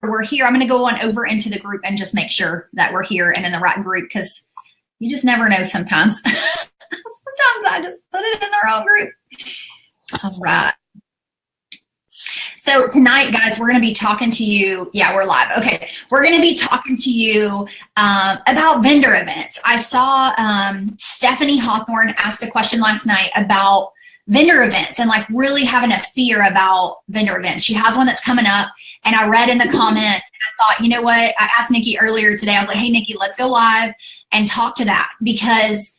we're here. I'm going to go on over into the group and just make sure that we're here and in the right group, because you just never know sometimes. Sometimes I just put it in the wrong group. All right. So tonight, guys, we're going to be talking to you. Yeah, we're live. Okay. We're going to be talking to you about vendor events. I saw Stephanie Hawthorne asked a question last night about vendor events and like really having a fear about vendor events. She has one that's coming up, and I read in the comments and I thought, you know what? I asked Nikki earlier today. I was like, hey, Nikki, let's go live and talk to that, because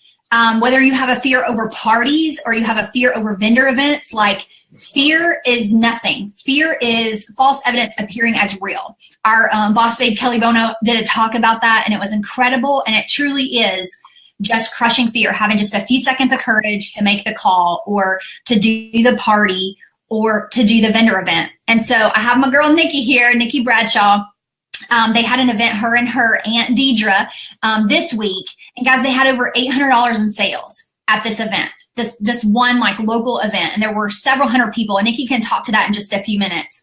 whether you have a fear over parties or you have a fear over vendor events, like fear is nothing. Fear is false evidence appearing as real. Our boss babe Kelly Bono did a talk about that, and it was incredible. And it truly is just crushing fear, having just a few seconds of courage to make the call or to do the party or to do the vendor event. And so I have my girl Nikki here, Nikki Bradshaw. They had an event, her and her Aunt Deidre, this week. And guys, they had over $800 in sales at this event, this one like local event. And there were several hundred people. And Nikki can talk to that in just a few minutes.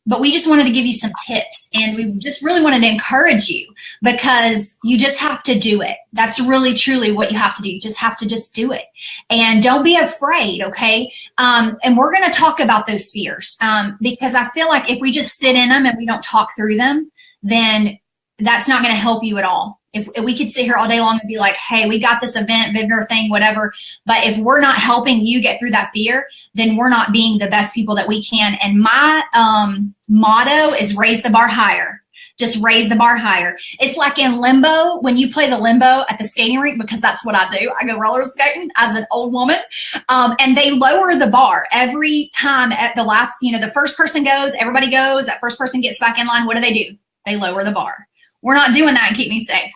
But we just wanted to give you some tips, and we just really wanted to encourage you, because you just have to do it. That's really, truly what you have to do. You just have to just do it. And don't be afraid, okay? And we're going to talk about those fears, because I feel like if we just sit in them and we don't talk through them, then that's not going to help you at all. If we could sit here all day long and be like, hey, we got this event, vendor thing, whatever. But if we're not helping you get through that fear, then we're not being the best people that we can. And my motto is raise the bar higher. Just raise the bar higher. It's like in limbo, when you play the limbo at the skating rink, because that's what I do. I go roller skating as an old woman. And they lower the bar every time at the last, the first person goes, everybody goes, that first person gets back in line. What do? They lower the bar. We're not doing that and keep me safe.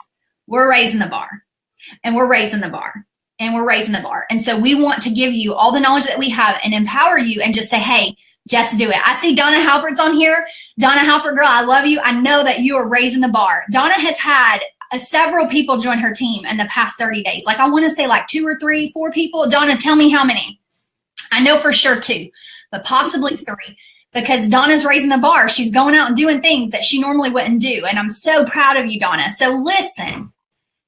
We're raising the bar, and we're raising the bar, and we're raising the bar. And so we want to give you all the knowledge that we have and empower you and just say, hey, just do it. I see Donna Halpert's on here. Donna Halpert, girl, I love you. I know that you are raising the bar. Donna has had several people join her team in the past 30 days. Like I want to say like 2 or 3, 4 people. Donna, tell me how many. I know for sure 2, but possibly 3. Because Donna's raising the bar. She's going out and doing things that she normally wouldn't do. And I'm so proud of you, Donna. So listen,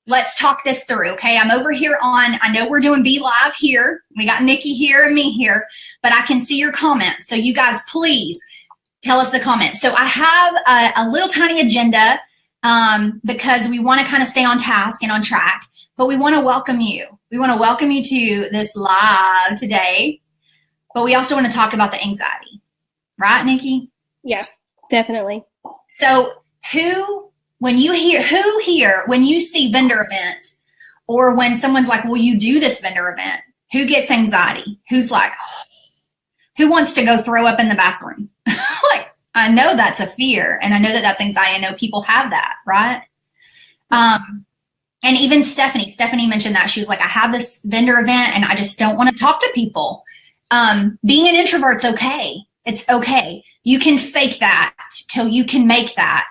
let's talk this through, okay? I'm over here I know we're doing Be Live here. We got Nikki here and me here, but I can see your comments. So you guys, please tell us the comments. So I have a little tiny agenda because we want to kind of stay on task and on track, but we want to welcome you. We want to welcome you to this live today, but we also want to talk about the anxiety. Right, Nikki? Yeah, definitely. So when you see vendor event, or when someone's like, will you do this vendor event? Who gets anxiety? Who's like, oh, who wants to go throw up in the bathroom? Like, I know that's a fear, and I know that that's anxiety. I know people have that, right? And even Stephanie mentioned that. She was like, I have this vendor event and I just don't want to talk to people. Being an introvert's okay. It's okay. You can fake that till you can make that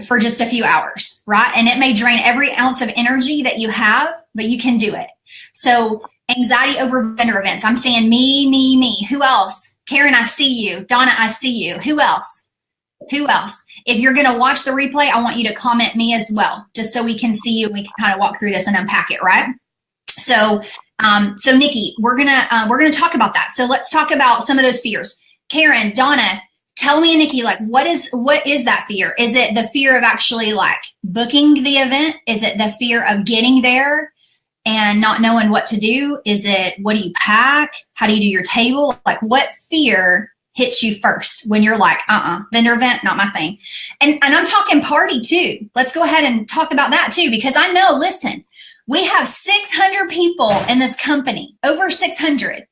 for just a few hours, right? And it may drain every ounce of energy that you have, but you can do it. So anxiety over vendor events. I'm saying me. Who else? Karen, I see you. Donna, I see you. Who else? If you're going to watch the replay, I want you to comment me as well, just so we can see you and we can kind of walk through this and unpack it, right? So Nikki, we're gonna talk about that. So let's talk about some of those fears. Karen, Donna, tell me and Nikki, like, what is that fear? Is it the fear of actually like booking the event? Is it the fear of getting there and not knowing what to do? Is it, what do you pack? How do you do your table? Like, what fear hits you first when you're like, vendor event, not my thing? And I'm talking party too. Let's go ahead and talk about that too, because I know, listen, we have 600 people in this company, over 600.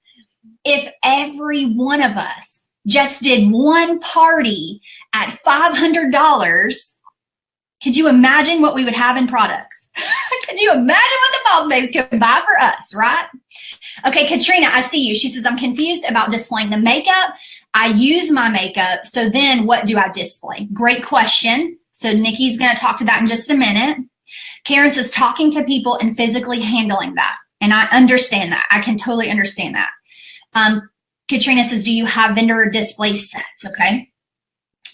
If every one of us just did one party at $500, could you imagine what we would have in products? Could you imagine what the Boss Babes could buy for us, right? Okay, Katrina, I see you. She says, I'm confused about displaying the makeup. I use my makeup, so then what do I display? Great question. So Nikki's going to talk to that in just a minute. Karen says, talking to people and physically handling that. And I understand that. I can totally understand that. Katrina says, do you have vendor display sets? Okay.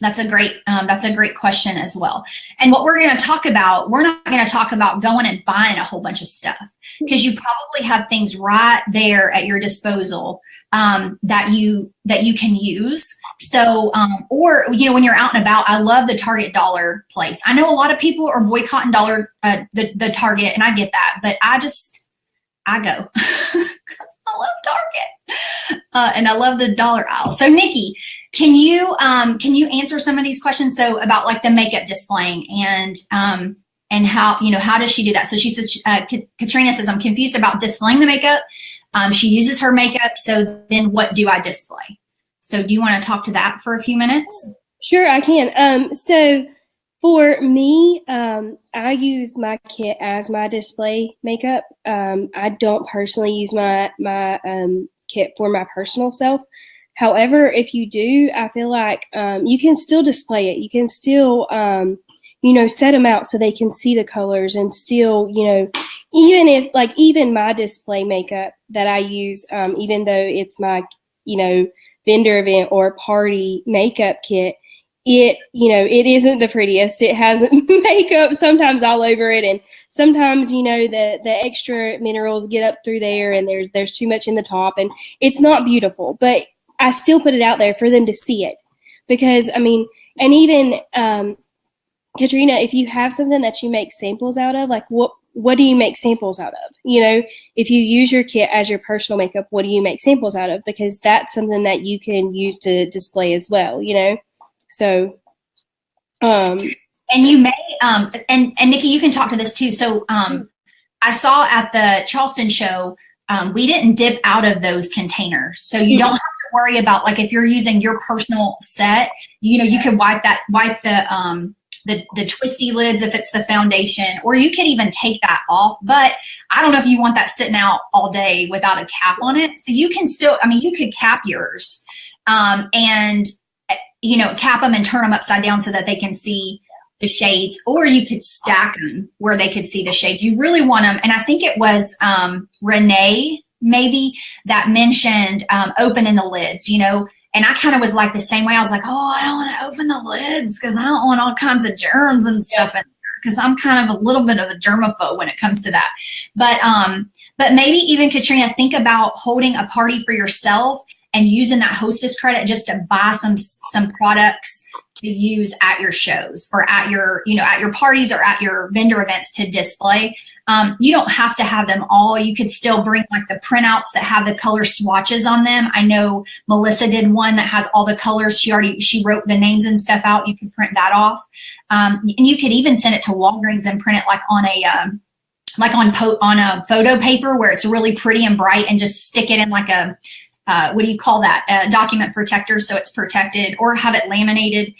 That's a great question as well. And what we're going to talk about, we're not going to talk about going and buying a whole bunch of stuff, because you probably have things right there at your disposal that you can use. So, or when you're out and about, I love the Target dollar place. I know a lot of people are boycotting the Target, and I get that, but I go. I love Target, and I love the dollar aisle. So, Nikki, can you answer some of these questions? So, about like the makeup displaying and how does she do that? So she says, Katrina says, I'm confused about displaying the makeup. She uses her makeup. So then, what do I display? So, do you want to talk to that for a few minutes? Sure, I can. So for me, I use my kit as my display makeup. I don't personally use my kit for my personal self. However, if you do, I feel like you can still display it. You can still, set them out so they can see the colors, and still, even my display makeup that I use, even though it's my, vendor event or party makeup kit, it isn't the prettiest. It has makeup sometimes all over it, and sometimes the extra minerals get up through there, and there's too much in the top, and it's not beautiful. But I still put it out there for them to see it, because and even Katrina, if you have something that you make samples out of, like what do you make samples out of? If you use your kit as your personal makeup, what do you make samples out of? Because that's something that you can use to display as well. So, and you may, and Nikki, you can talk to this too. So, I saw at the Charleston show, we didn't dip out of those containers. So you don't have to worry about, like, if you're using your personal set, you can wipe the twisty lids if it's the foundation, or you could even take that off. But I don't know if you want that sitting out all day without a cap on it. So you can still, you could cap yours, and cap them and turn them upside down so that they can see the shades, or you could stack them where they could see the shades. You really want them. And I think it was Renee maybe that mentioned opening the lids, and I kind of was like the same way. I was like, oh, I don't want to open the lids because I don't want all kinds of germs and stuff in there, because I'm kind of a little bit of a germaphobe when it comes to that. But maybe even, Katrina, think about holding a party for yourself and using that hostess credit just to buy some products to use at your shows, or at your parties, or at your vendor events to display. You don't have to have them all. You could still bring like the printouts that have the color swatches on them. I know Melissa did one that has all the colors. She wrote the names and stuff out. You can print that off. And you could even send it to Walgreens and print it like on a photo paper where it's really pretty and bright, and just stick it in like a, what do you call that? A document protector, so it's protected, or have it laminated.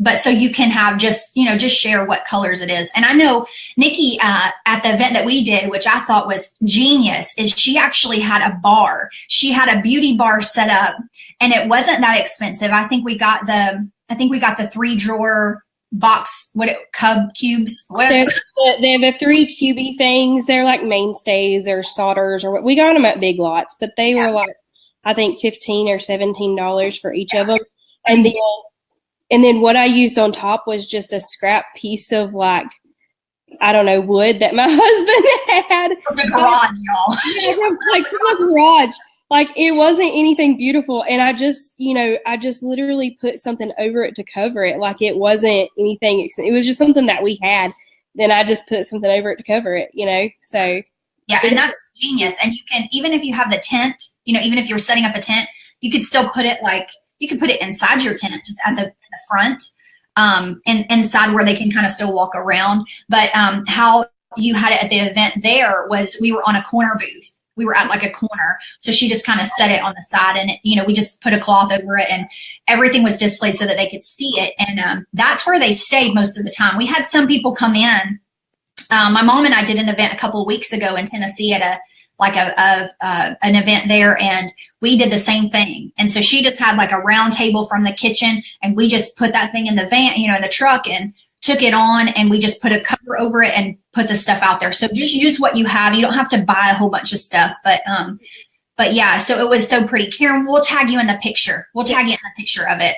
But so you can have just share what colors it is. And I know Nikki, at the event that we did, which I thought was genius, is she actually had a bar. She had a beauty bar set up, and it wasn't that expensive. I think we got the 3-drawer box, cub cubes. They're the 3 cubey things. They're like mainstays or solders, or what. We got them at Big Lots, but they were like, I think $15 or $17 for each of them. And then what I used on top was just a scrap piece of, like, I don't know, wood that my husband had. From the garage, y'all. Yeah, from the garage. Like, it wasn't anything beautiful. And I just literally put something over it to cover it. Like, it wasn't anything. It was just something that we had. Then I just put something over it to cover it, so. Yeah, and that's genius. And you can, even if you have the tent, even if you're setting up a tent, you could still put it you could put it inside your tent, just at the front, and inside where they can kind of still walk around. But how you had it at the event there was, we were on a corner booth. We were at like a corner. So she just kind of set it on the side, and we just put a cloth over it, and everything was displayed so that they could see it. And that's where they stayed most of the time. We had some people come in. My mom and I did an event a couple of weeks ago in Tennessee at an event there, and we did the same thing. And so she just had like a round table from the kitchen, and we just put that thing in the van, in the truck, and took it on, and we just put a cover over it and put the stuff out there. So just use what you have. You don't have to buy a whole bunch of stuff, but yeah, so it was so pretty. Karen, we'll tag you in the picture. We'll tag you in the picture of it.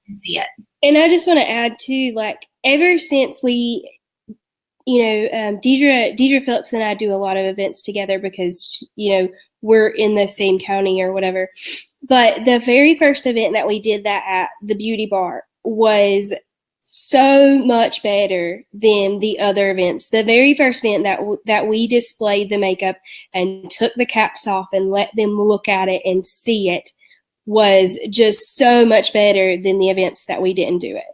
and see it. And I just want to add too, like ever since we, Deidre Phillips and I do a lot of events together because, we're in the same county or whatever. But the very first event that we did that at the beauty bar was so much better than the other events. The very first event that we displayed the makeup and took the caps off and let them look at it and see it was just so much better than the events that we didn't do it.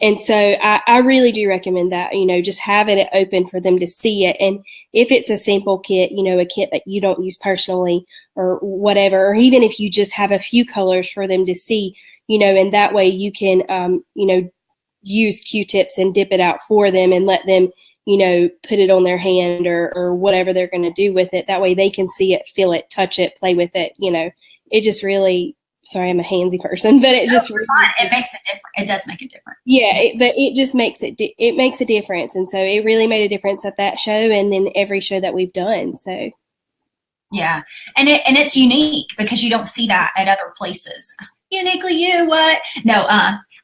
And so I really do recommend that, just having it open for them to see it. And if it's a simple kit, a kit that you don't use personally or whatever, or even if you just have a few colors for them to see, and that way you can, use Q-tips and dip it out for them and let them, put it on their hand or whatever they're going to do with it. That way they can see it, feel it, touch it, play with it. It just really, sorry, I'm a handsy person, but it just really, it makes it different. It does make it different. Yeah, but it just makes it makes a difference. And so it really made a difference at that show and then every show that we've done. So yeah. And it's unique because you don't see that at other places. Uniquely you, what? No,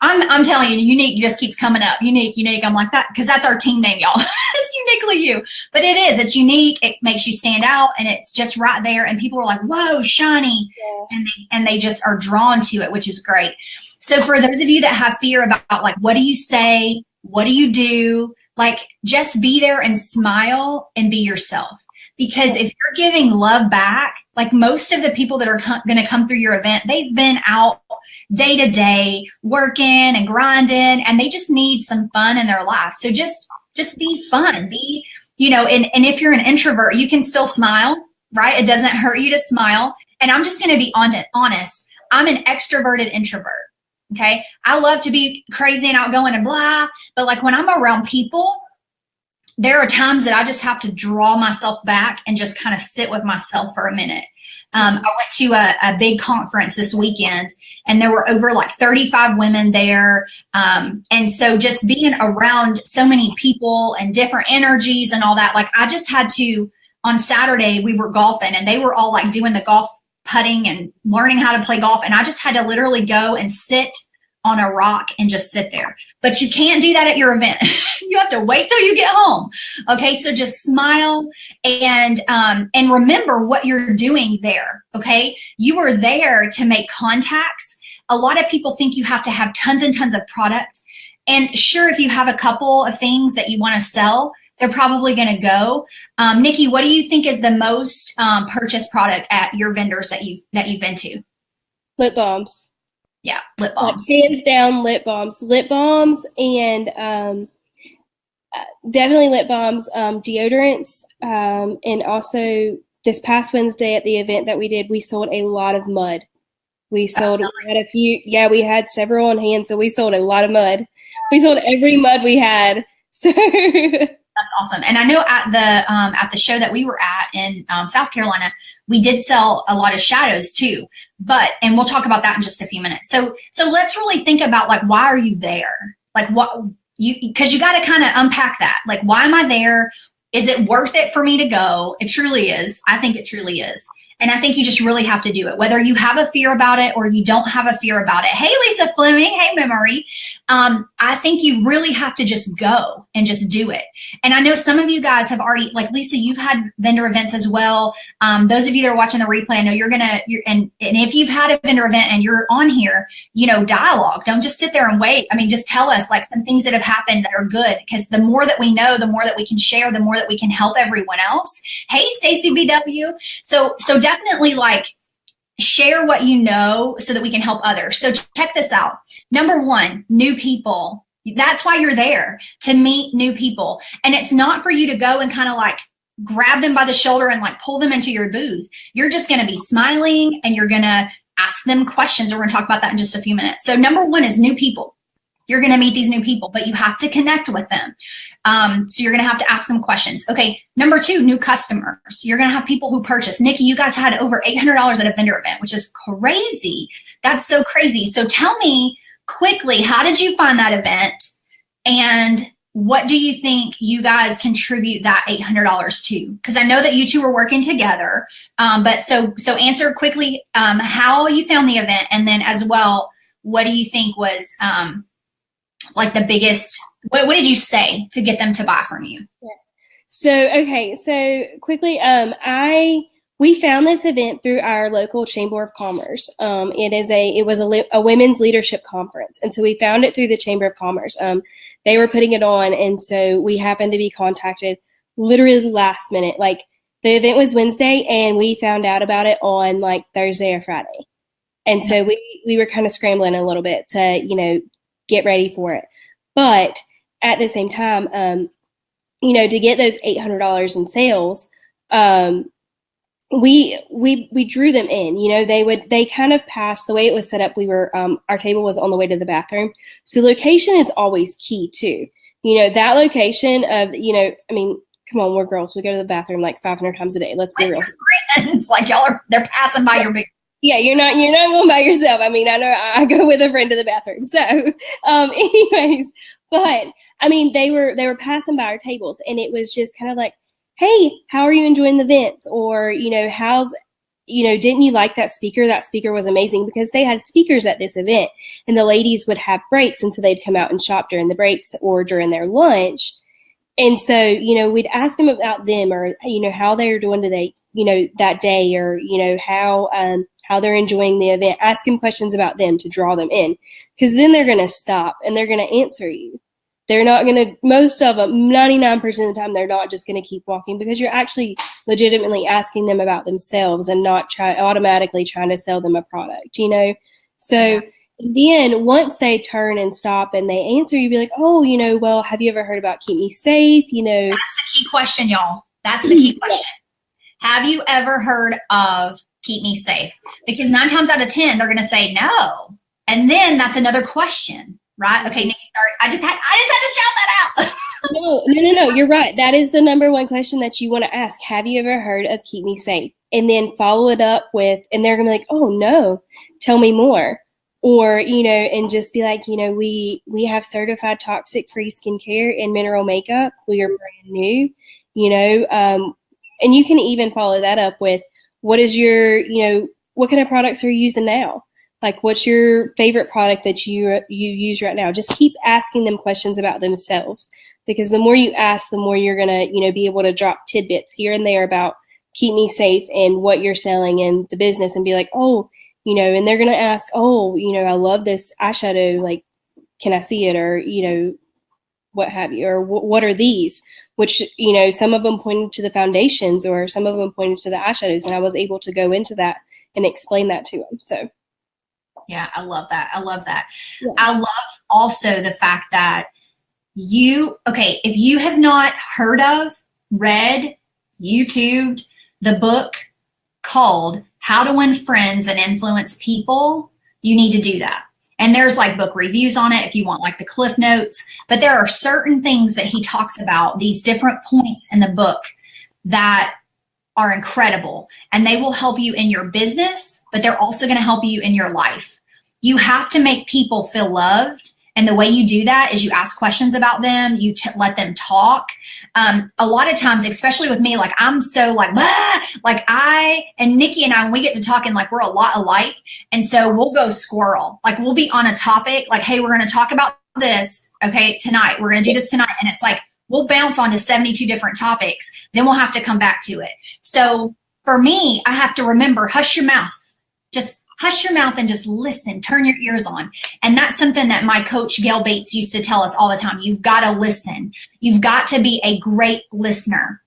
I'm telling you, unique just keeps coming up. Unique. I'm like that because that's our team name, y'all. It's uniquely you. But it is. It's unique. It makes you stand out, and it's just right there. And people are like, "Whoa, shiny!" Yeah. And they just are drawn to it, which is great. So for those of you that have fear about like, what do you say? What do you do? Like, just be there and smile and be yourself. Because if you're giving love back, like most of the people that are going to come through your event, they've been out day to day working and grinding, and they just need some fun in their life. So just be fun, be, and if you're an introvert, you can still smile, right? It doesn't hurt you to smile. And I'm just going to be honest. I'm an extroverted introvert. Okay. I love to be crazy and outgoing and blah, but like when I'm around people, there are times that I just have to draw myself back and just kind of sit with myself for a minute. I went to a big conference this weekend, and there were over like 35 women there. And so just being around so many people and different energies and all that, like I just had to, on Saturday, we were golfing and they were all like doing the golf putting and learning how to play golf. And I just had to literally go and sit on a rock and just sit there. But you can't do that at your event. You have to wait till you get home. Okay. So just smile and remember what you're doing there. Okay. You are there to make contacts. A lot of people think you have to have tons and tons of product. And sure, if you have a couple of things that you want to sell, they're probably going to go. Nikki, what do you think is the most purchased product at your vendors that you've been to? Lip balms. Yeah, lip balms. Hands down, lip balms. Lip balms and definitely lip balms, deodorants, and also this past Wednesday at the event that we did, we sold a lot of mud. We had a few. Yeah, we had several on hand, so we sold a lot of mud. We sold every mud we had. So that's awesome. And I know at the show that we were at in South Carolina, we did sell a lot of shadows too. And we'll talk about that in just a few minutes. So let's really think about like, why are you there? Like because you got to kind of unpack that. Like, why am I there? Is it worth it for me to go? It truly is. I think it truly is. And I think you just really have to do it, whether you have a fear about it or you don't have a fear about it. Hey, Lisa Fleming. Hey, Memory. I think you really have to just go and just do it. And I know some of you guys have already, like Lisa, you've had vendor events as well. Those of you that are watching the replay, I know and if you've had a vendor event and you're on here, dialogue. Don't just sit there and wait. I mean, just tell us like some things that have happened that are good, because the more that we know, the more that we can share, the more that we can help everyone else. Hey, Stacy BW. So definitely like share what you know so that we can help others. So check this out. Number one, new people. That's why you're there, to meet new people. And it's not for you to go and kind of like grab them by the shoulder and like pull them into your booth. You're just going to be smiling and you're going to ask them questions. We're going to talk about that in just a few minutes. So number one is new people. You're going to meet these new people, but you have to connect with them. So you're going to have to ask them questions. Okay. Number two, new customers. You're going to have people who purchase. Nikki, you guys had over $800 at a vendor event, which is crazy. That's so crazy. So tell me quickly, how did you find that event? And what do you think you guys contribute that $800 to? Because I know that you two are working together. But so answer quickly how you found the event, and then as well, what do you think was like the biggest, what did you say to get them to buy from you? Yeah. So quickly, we found this event through our local Chamber of Commerce. It was a women's leadership conference. And so we found it through the Chamber of Commerce. They were putting it on. And so we happened to be contacted literally last minute. Like, the event was Wednesday and we found out about it on like Thursday or Friday. And so we were kind of scrambling a little bit to, get ready for it. But at the same time, to get those $800 in sales, we drew them in. They kind of passed the way it was set up. We were our table was on the way to the bathroom, so location is always key too. That location of come on, we're girls. We go to the bathroom like 500 times a day. Let's be real. It's like they're passing by your big. Yeah, you're not going by yourself. I mean, I know I go with a friend to the bathroom. So, anyways, but I mean, they were passing by our tables, and it was just kind of like, hey, how are you enjoying the events? Or, didn't you like that speaker? That speaker was amazing, because they had speakers at this event, and the ladies would have breaks. And so they'd come out and shop during the breaks or during their lunch. And so, we'd ask them about them, or, how they're doing today, that day, or, how they're enjoying the event. Ask them questions about them to draw them in, because then they're going to stop and they're going to answer you. They're not going to, most of them, 99% of the time, they're not just going to keep walking, because you're actually legitimately asking them about themselves and not automatically trying to sell them a product, So then once they turn and stop and they answer, you'd be like, oh, well, have you ever heard about Keep Me Safe? That's the key question, y'all. That's the key question. Have you ever heard of Keep Me Safe? Because 9 times out of 10, they're going to say no. And then that's another question. Right? Okay, Nikki, sorry. I just had to shout that out. No. You're right. That is the number one question that you want to ask. Have you ever heard of Keep Me Safe? And then follow it up with, and they're going to be like, oh, no, tell me more. Or, and just be like, we have certified toxic-free skincare and mineral makeup. We are brand new, and you can even follow that up with, what is your, what kind of products are you using now? Like, what's your favorite product that you use right now? Just keep asking them questions about themselves, because the more you ask, the more you're going to, be able to drop tidbits here and there about Keep Me Safe and what you're selling and the business, and be like, oh, and they're going to ask, oh, I love this eyeshadow. Like, can I see it? Or, what have you? Or what are these? Which, some of them pointed to the foundations, or some of them pointed to the eyeshadows. And I was able to go into that and explain that to them. So. Yeah, I love that. Yeah. I love also the fact that if you have not heard of, read, YouTubed the book called How to Win Friends and Influence People, you need to do that. And there's like book reviews on it if you want like the Cliff Notes, but there are certain things that he talks about, these different points in the book that are incredible, and they will help you in your business, but they're also going to help you in your life. You have to make people feel loved. And the way you do that is you ask questions about them. You let them talk. A lot of times, especially with me, like I'm so like, and Nikki and I, when we get to talking, like we're a lot alike. And so we'll go squirrel. Like we'll be on a topic like, hey, we're going to talk about this. Okay, tonight, we're going to do this tonight. And it's like, we'll bounce onto 72 different topics. Then we'll have to come back to it. So for me, I have to remember, hush your mouth. Just hush your mouth and just listen. Turn your ears on. And that's something that my coach, Gail Bates, used to tell us all the time. You've got to listen. You've got to be a great listener.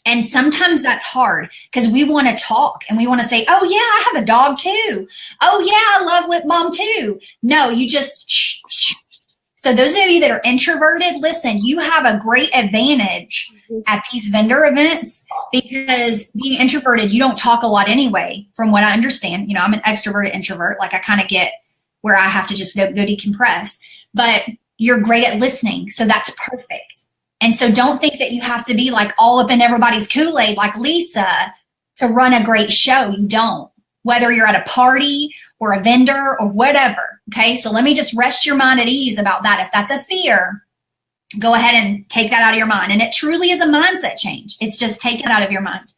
And sometimes that's hard because we want to talk and we want to say, oh, yeah, I have a dog too. Oh, yeah, I love lip balm too. No, you just shh, shh. So those of you that are introverted, listen, you have a great advantage at these vendor events because being introverted, you don't talk a lot anyway, from what I understand. I'm an extroverted introvert. Like I kind of get where I have to just go decompress, but you're great at listening. So that's perfect. And so don't think that you have to be like all up in everybody's Kool-Aid like Lisa to run a great show. You don't. Whether you're at a party or a vendor or whatever. Okay, so let me just rest your mind at ease about that. If that's a fear, go ahead and take that out of your mind. And it truly is a mindset change. It's just take it out of your mind.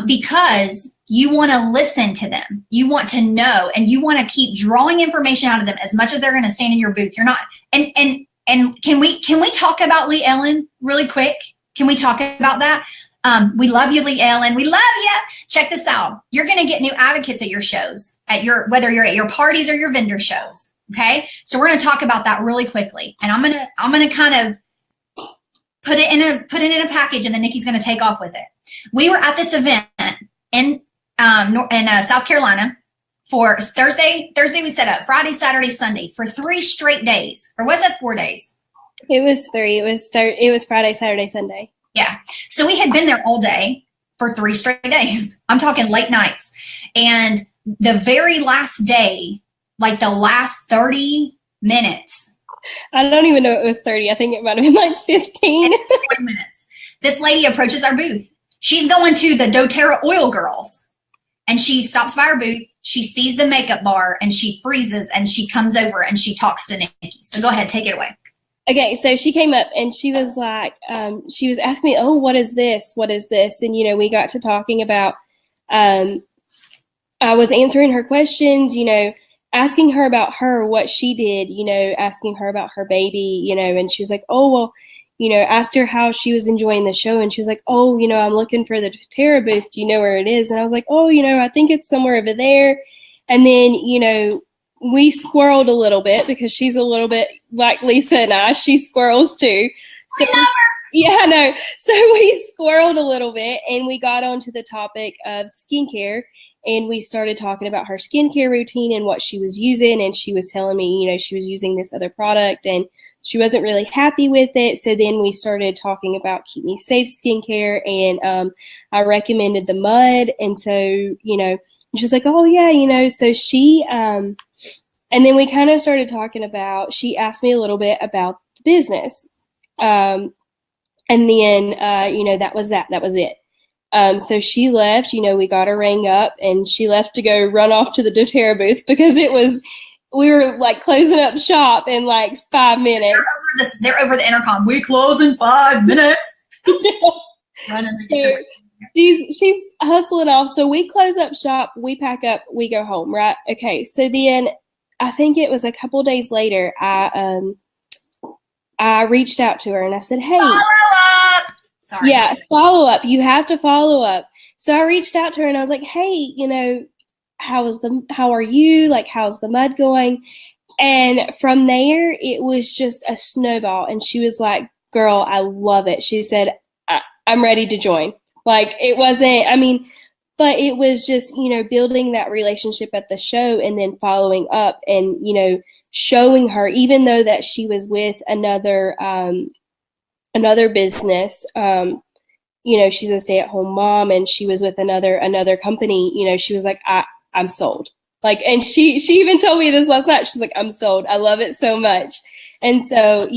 Because you want to listen to them. You want to know, and you want to keep drawing information out of them as much as they're going to stand in your booth. You're not, and can we talk about Lee Ellen really quick? Can we talk about that? We love you, Lee Ellen. We love you. Check this out. You're going to get new advocates at your shows, whether you're at your parties or your vendor shows. Okay. So we're going to talk about that really quickly. And I'm going to kind of put it in a package, and then Nikki's going to take off with it. We were at this event in South Carolina for Thursday we set up, Friday, Saturday, Sunday for 3 straight days. Or was it 4 days? It was 3. It was Friday, Saturday, Sunday. Yeah. So we had been there all day for 3 straight days. I'm talking late nights. And the very last day, like the last 30 minutes. I don't even know it was 30. I think it might have been like 15. 20 minutes. This lady approaches our booth. She's going to the doTERRA Oil Girls. And she stops by our booth. She sees the makeup bar and she freezes, and she comes over and she talks to Nikki. So go ahead, take it away. Okay, so she came up and she was like, she was asking me, oh, what is this? What is this? And, we got to talking about, I was answering her questions, asking her about her, what she did, asking her about her baby, and she was like, oh, well, asked her how she was enjoying the show. And she was like, oh, I'm looking for the doTERRA booth. Do you know where it is? And I was like, oh, I think it's somewhere over there. And then, we squirreled a little bit because she's a little bit like Lisa and I. She squirrels too. So, I love her. Yeah, I know. So we squirreled a little bit, and we got onto the topic of skincare, and we started talking about her skincare routine and what she was using. And she was telling me, she was using this other product and she wasn't really happy with it. So then we started talking about Keep Me Safe skincare, and I recommended the mud. And so, she's like, oh yeah, so she, and then we kind of started talking about, she asked me a little bit about the business. And then, that was it. So she left, we got her rang up, and she left to go run off to the doTERRA booth because we were like closing up shop in like 5 minutes. They're over the intercom. We close in 5 minutes. So she's hustling off. So we close up shop, we pack up, we go home, right? Okay. So then I think it was a couple days later, I reached out to her and I said, hey, follow up. Sorry. Yeah, follow up. You have to follow up. So I reached out to her and I was like, hey, how are you? Like, how's the mud going? And from there, it was just a snowball. And she was like, girl, I love it. She said, I'm ready to join. Like, it wasn't, but it was just, building that relationship at the show and then following up and, showing her, even though that she was with another business, she's a stay-at-home mom, and she was with another company, she was like, I'm sold. Like, and she even told me this last night. She's like, I'm sold. I love it so much. And so,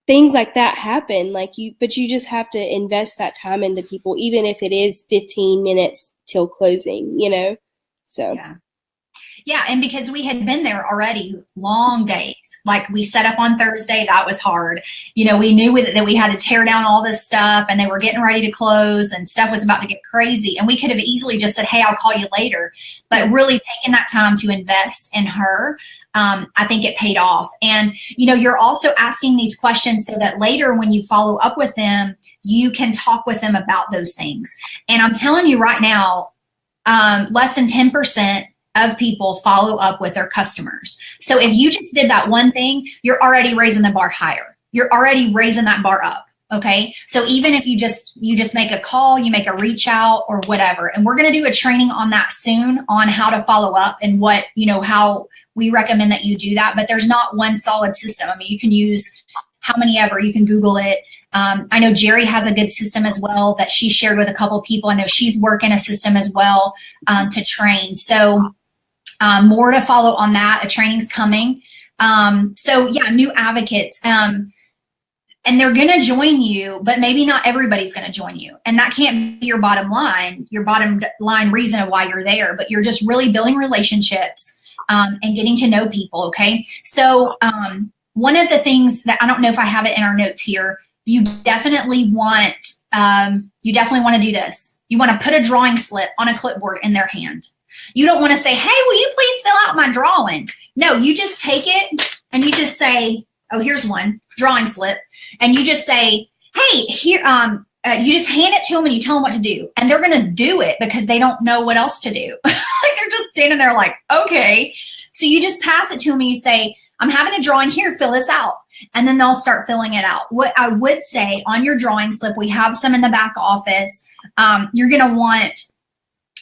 things like that happen, but you just have to invest that time into people, even if it is 15 minutes till closing, so. Yeah. And because we had been there already, long days, like we set up on Thursday, that was hard. We knew that we had to tear down all this stuff, and they were getting ready to close, and stuff was about to get crazy. And we could have easily just said, hey, I'll call you later. But really taking that time to invest in her, I think it paid off. And, you're also asking these questions so that later when you follow up with them, you can talk with them about those things. And I'm telling you right now, less than 10% of people follow up with their customers. So if you just did that one thing, you're already raising the bar higher. You're already raising that bar up. Okay. So even if you just make a call, you make a reach out or whatever, and we're going to do a training on that soon on how to follow up and what, how we recommend that you do that. But there's not one solid system. You can use how many ever, you can Google it. I know Jerry has a good system as well that she shared with a couple of people. I know she's working a system as well to train. So more to follow on that. A training's coming. So yeah, new advocates. And they're going to join you, but maybe not everybody's going to join you. And that can't be your bottom line reason of why you're there, but you're just really building relationships and getting to know people. Okay. So one of the things that I don't know if I have it in our notes here, you definitely want to do this. You want to put a drawing slip on a clipboard in their hand. You don't want to say, hey, will you please fill out my drawing? No, you just take it and you just say, oh, here's one drawing slip. And you just say, hey, here, you just hand it to them and you tell them what to do. And they're going to do it because they don't know what else to do. Like they're just standing there like, okay. So you just pass it to them and you say, I'm having a drawing here, fill this out. And then they'll start filling it out. What I would say on your drawing slip, we have some in the back office. You're going to want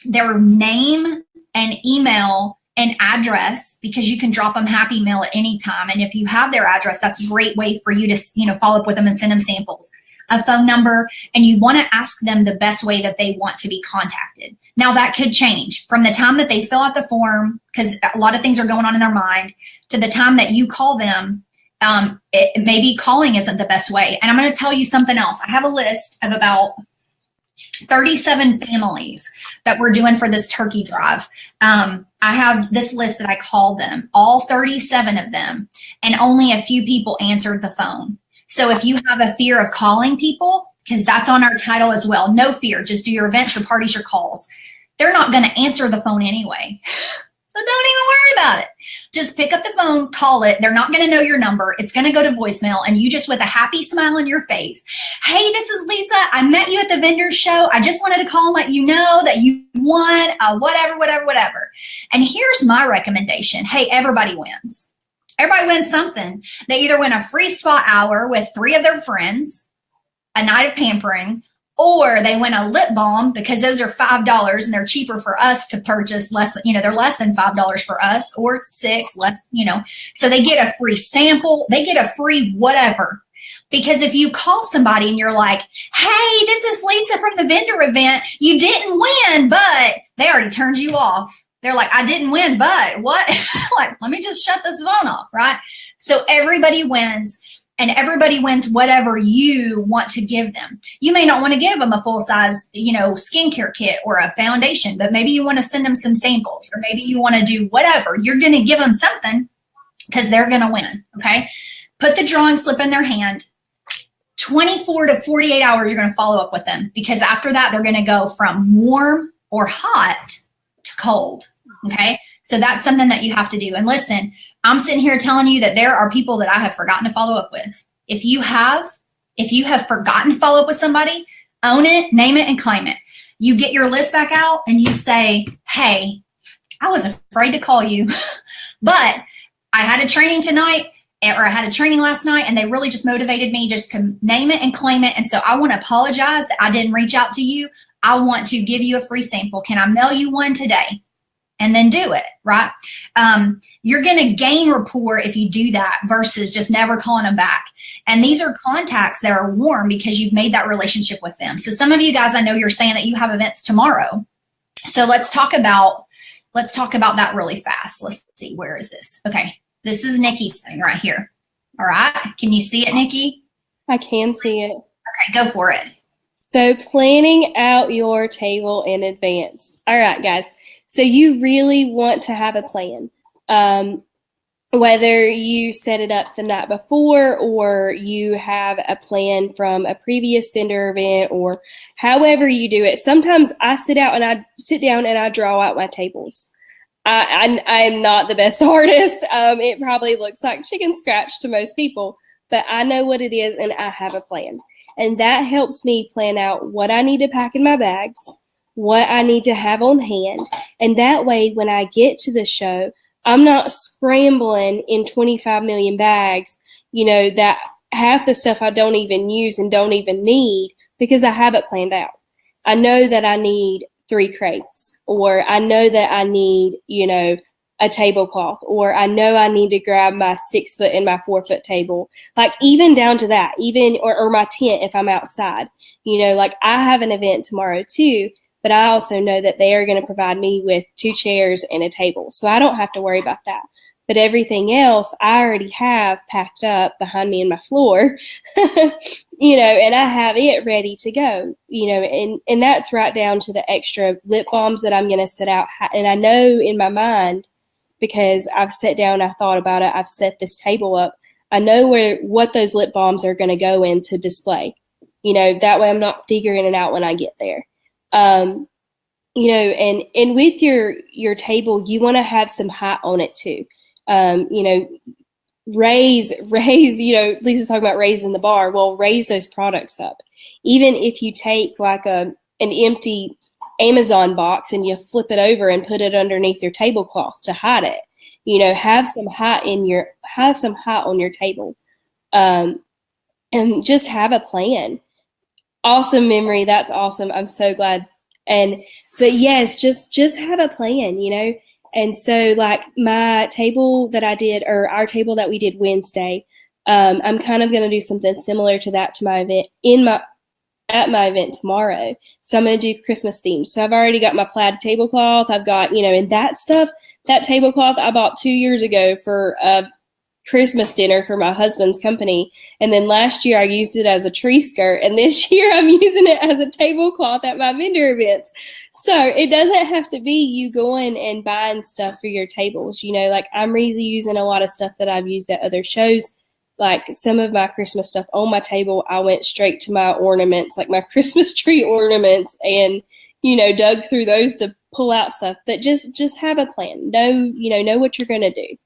their name and email and address, because you can drop them Happy Mail at any time. And if you have their address, that's a great way for you to, follow up with them and send them samples. A phone number, and you want to ask them the best way that they want to be contacted. Now that could change from the time that they fill out the form, because a lot of things are going on in their mind, to the time that you call them. Maybe calling isn't the best way. And I'm going to tell you something else. I have a list of about 37 families that we're doing for this turkey drive. I have this list that I called them, all 37 of them, and only a few people answered the phone. So if you have a fear of calling people, because that's on our title as well, no fear, just do your events, your parties, your calls. They're not going to answer the phone anyway. So don't even worry about it. Just pick up the phone, call it. They're not going to know your number. It's going to go to voicemail, and you just with a happy smile on your face. Hey, this is Lisa. I met you at the vendor show. I just wanted to call and let you know that you won whatever. And here's my recommendation. Hey, everybody wins. Everybody wins something. They either win a free spa hour with 3 of their friends, a night of pampering, or they win a lip balm, because those are $5 and they're cheaper for us to purchase. They're less than $5 for us, or $6 less, so they get a free sample. They get a free whatever. Because if you call somebody and you're like, hey, this is Lisa from the vendor event. You didn't win, but they already turned you off. They're like, I didn't win, but what? Like, let me just shut this phone off, right? So everybody wins. And everybody wins whatever you want to give them. You may not want to give them a full-size, skincare kit or a foundation, but maybe you want to send them some samples, or maybe you want to do whatever. You're going to give them something because they're going to win, okay? Put the drawing slip in their hand. 24 to 48 hours, you're going to follow up with them, because after that, they're going to go from warm or hot to cold, okay? So that's something that you have to do. And listen, I'm sitting here telling you that there are people that I have forgotten to follow up with. If you have forgotten to follow up with somebody, own it, name it, and claim it. You get your list back out and you say, hey, I was afraid to call you, but I had a training tonight, or I had a training last night, and they really just motivated me just to name it and claim it. And so I want to apologize that I didn't reach out to you. I want to give you a free sample. Can I mail you one today? And then do it, right? You're going to gain rapport if you do that versus just never calling them back. And these are contacts that are warm because you've made that relationship with them. So some of you guys, I know you're saying that you have events tomorrow. So let's talk about that really fast. Let's see, where is this? Okay, this is Nikki's thing right here. All right, can you see it, Nikki? I can see it. Okay, go for it. So planning out your table in advance. All right, guys. So you really want to have a plan. Whether you set it up the night before, or you have a plan from a previous vendor event, or however you do it. Sometimes I sit down and I draw out my tables. I'm not the best artist. It probably looks like chicken scratch to most people, but I know what it is and I have a plan. And that helps me plan out what I need to pack in my bags, what I need to have on hand. And that way, when I get to the show, I'm not scrambling in 25 million bags, that half the stuff I don't even use and don't even need, because I have it planned out. I know that I need 3 crates, or I know that I need, a tablecloth, or I know I need to grab my 6-foot and my 4-foot table, like even down to that, or my tent if I'm outside, like I have an event tomorrow too, but I also know that they are going to provide me with 2 chairs and a table. So I don't have to worry about that. But everything else I already have packed up behind me in my floor, and I have it ready to go, and that's right down to the extra lip balms that I'm going to set out. And I know in my mind, because I've sat down, I thought about it, I've set this table up, I know what those lip balms are going to go in to display. That way I'm not figuring it out when I get there. And with your table, you want to have some height on it too. Raise, Lisa's talking about raising the bar. Well, raise those products up. Even if you take like an empty Amazon box and you flip it over and put it underneath your tablecloth to hide it, have some height on your table. And just have a plan. Awesome memory. That's awesome. I'm so glad. But yes, just have a plan, And so like my table that I did, or our table that we did Wednesday, I'm kind of going to do something similar to that to my event at my event tomorrow. So I'm going to do Christmas themed. So I've already got my plaid tablecloth. I've got, and that stuff, that tablecloth I bought 2 years ago for a Christmas dinner for my husband's company. And then last year I used it as a tree skirt. And this year I'm using it as a tablecloth at my vendor events. So it doesn't have to be you going and buying stuff for your tables. Like I'm using a lot of stuff that I've used at other shows. Like some of my Christmas stuff on my table, I went straight to my ornaments, like my Christmas tree ornaments, and, dug through those to pull out stuff. But just have a plan. Know what you're going to do.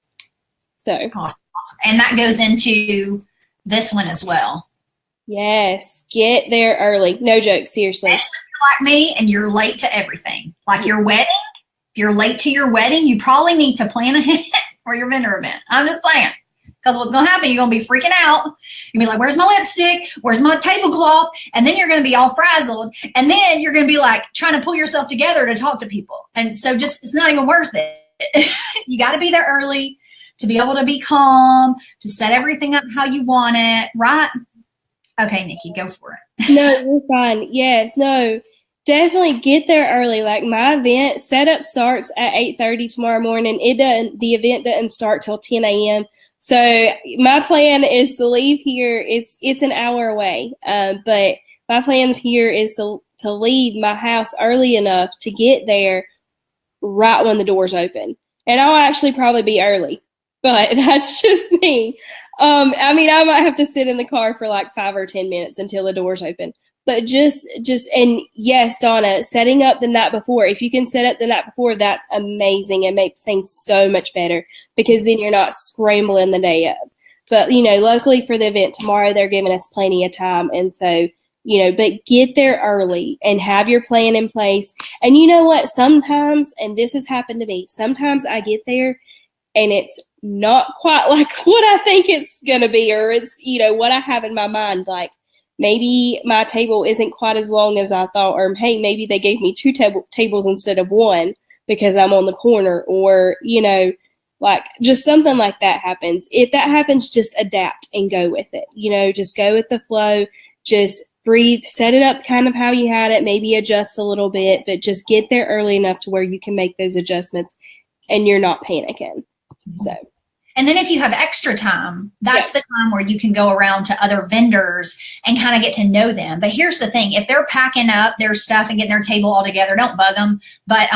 So awesome. And that goes into this one as well. Yes. Get there early. No joke. Seriously. Especially if you're like me and you're late to everything. Like your wedding, if you're late to your wedding, you probably need to plan ahead for your vendor event. I'm just saying. Because what's going to happen, you're going to be freaking out. You'll be like, where's my lipstick? Where's my tablecloth? And then you're going to be all frazzled. And then you're going to be like trying to pull yourself together to talk to people. And so it's not even worth it. You got to be there early to be able to be calm, to set everything up how you want it, right? Okay, Nikki, go for it. No, you're fine. Yes, no, definitely get there early. Like my event setup starts at 8:30 tomorrow morning. The event doesn't start till 10 a.m. So my plan is to leave here. It's an hour away, but my plans here is to leave my house early enough to get there right when the doors open. And I'll actually probably be early. But that's just me. I might have to sit in the car for like 5 or 10 minutes until the doors open. But and yes, Donna, setting up the night before. If you can set up the night before, that's amazing. It makes things so much better because then you're not scrambling the day of. But, luckily for the event tomorrow, they're giving us plenty of time. And so, but get there early and have your plan in place. And you know what? Sometimes, and this has happened to me, sometimes I get there and it's not quite like what I think it's going to be, or it's, what I have in my mind. Like maybe my table isn't quite as long as I thought, or hey, maybe they gave me 2 tables instead of 1 because I'm on the corner, or, like just something like that happens. If that happens, just adapt and go with it. Just go with the flow, just breathe, set it up kind of how you had it, maybe adjust a little bit, but just get there early enough to where you can make those adjustments and you're not panicking. So, and then if you have extra time, that's the time where you can go around to other vendors and kind of get to know them. But here's the thing, if they're packing up their stuff and getting their table all together, don't bug them. But,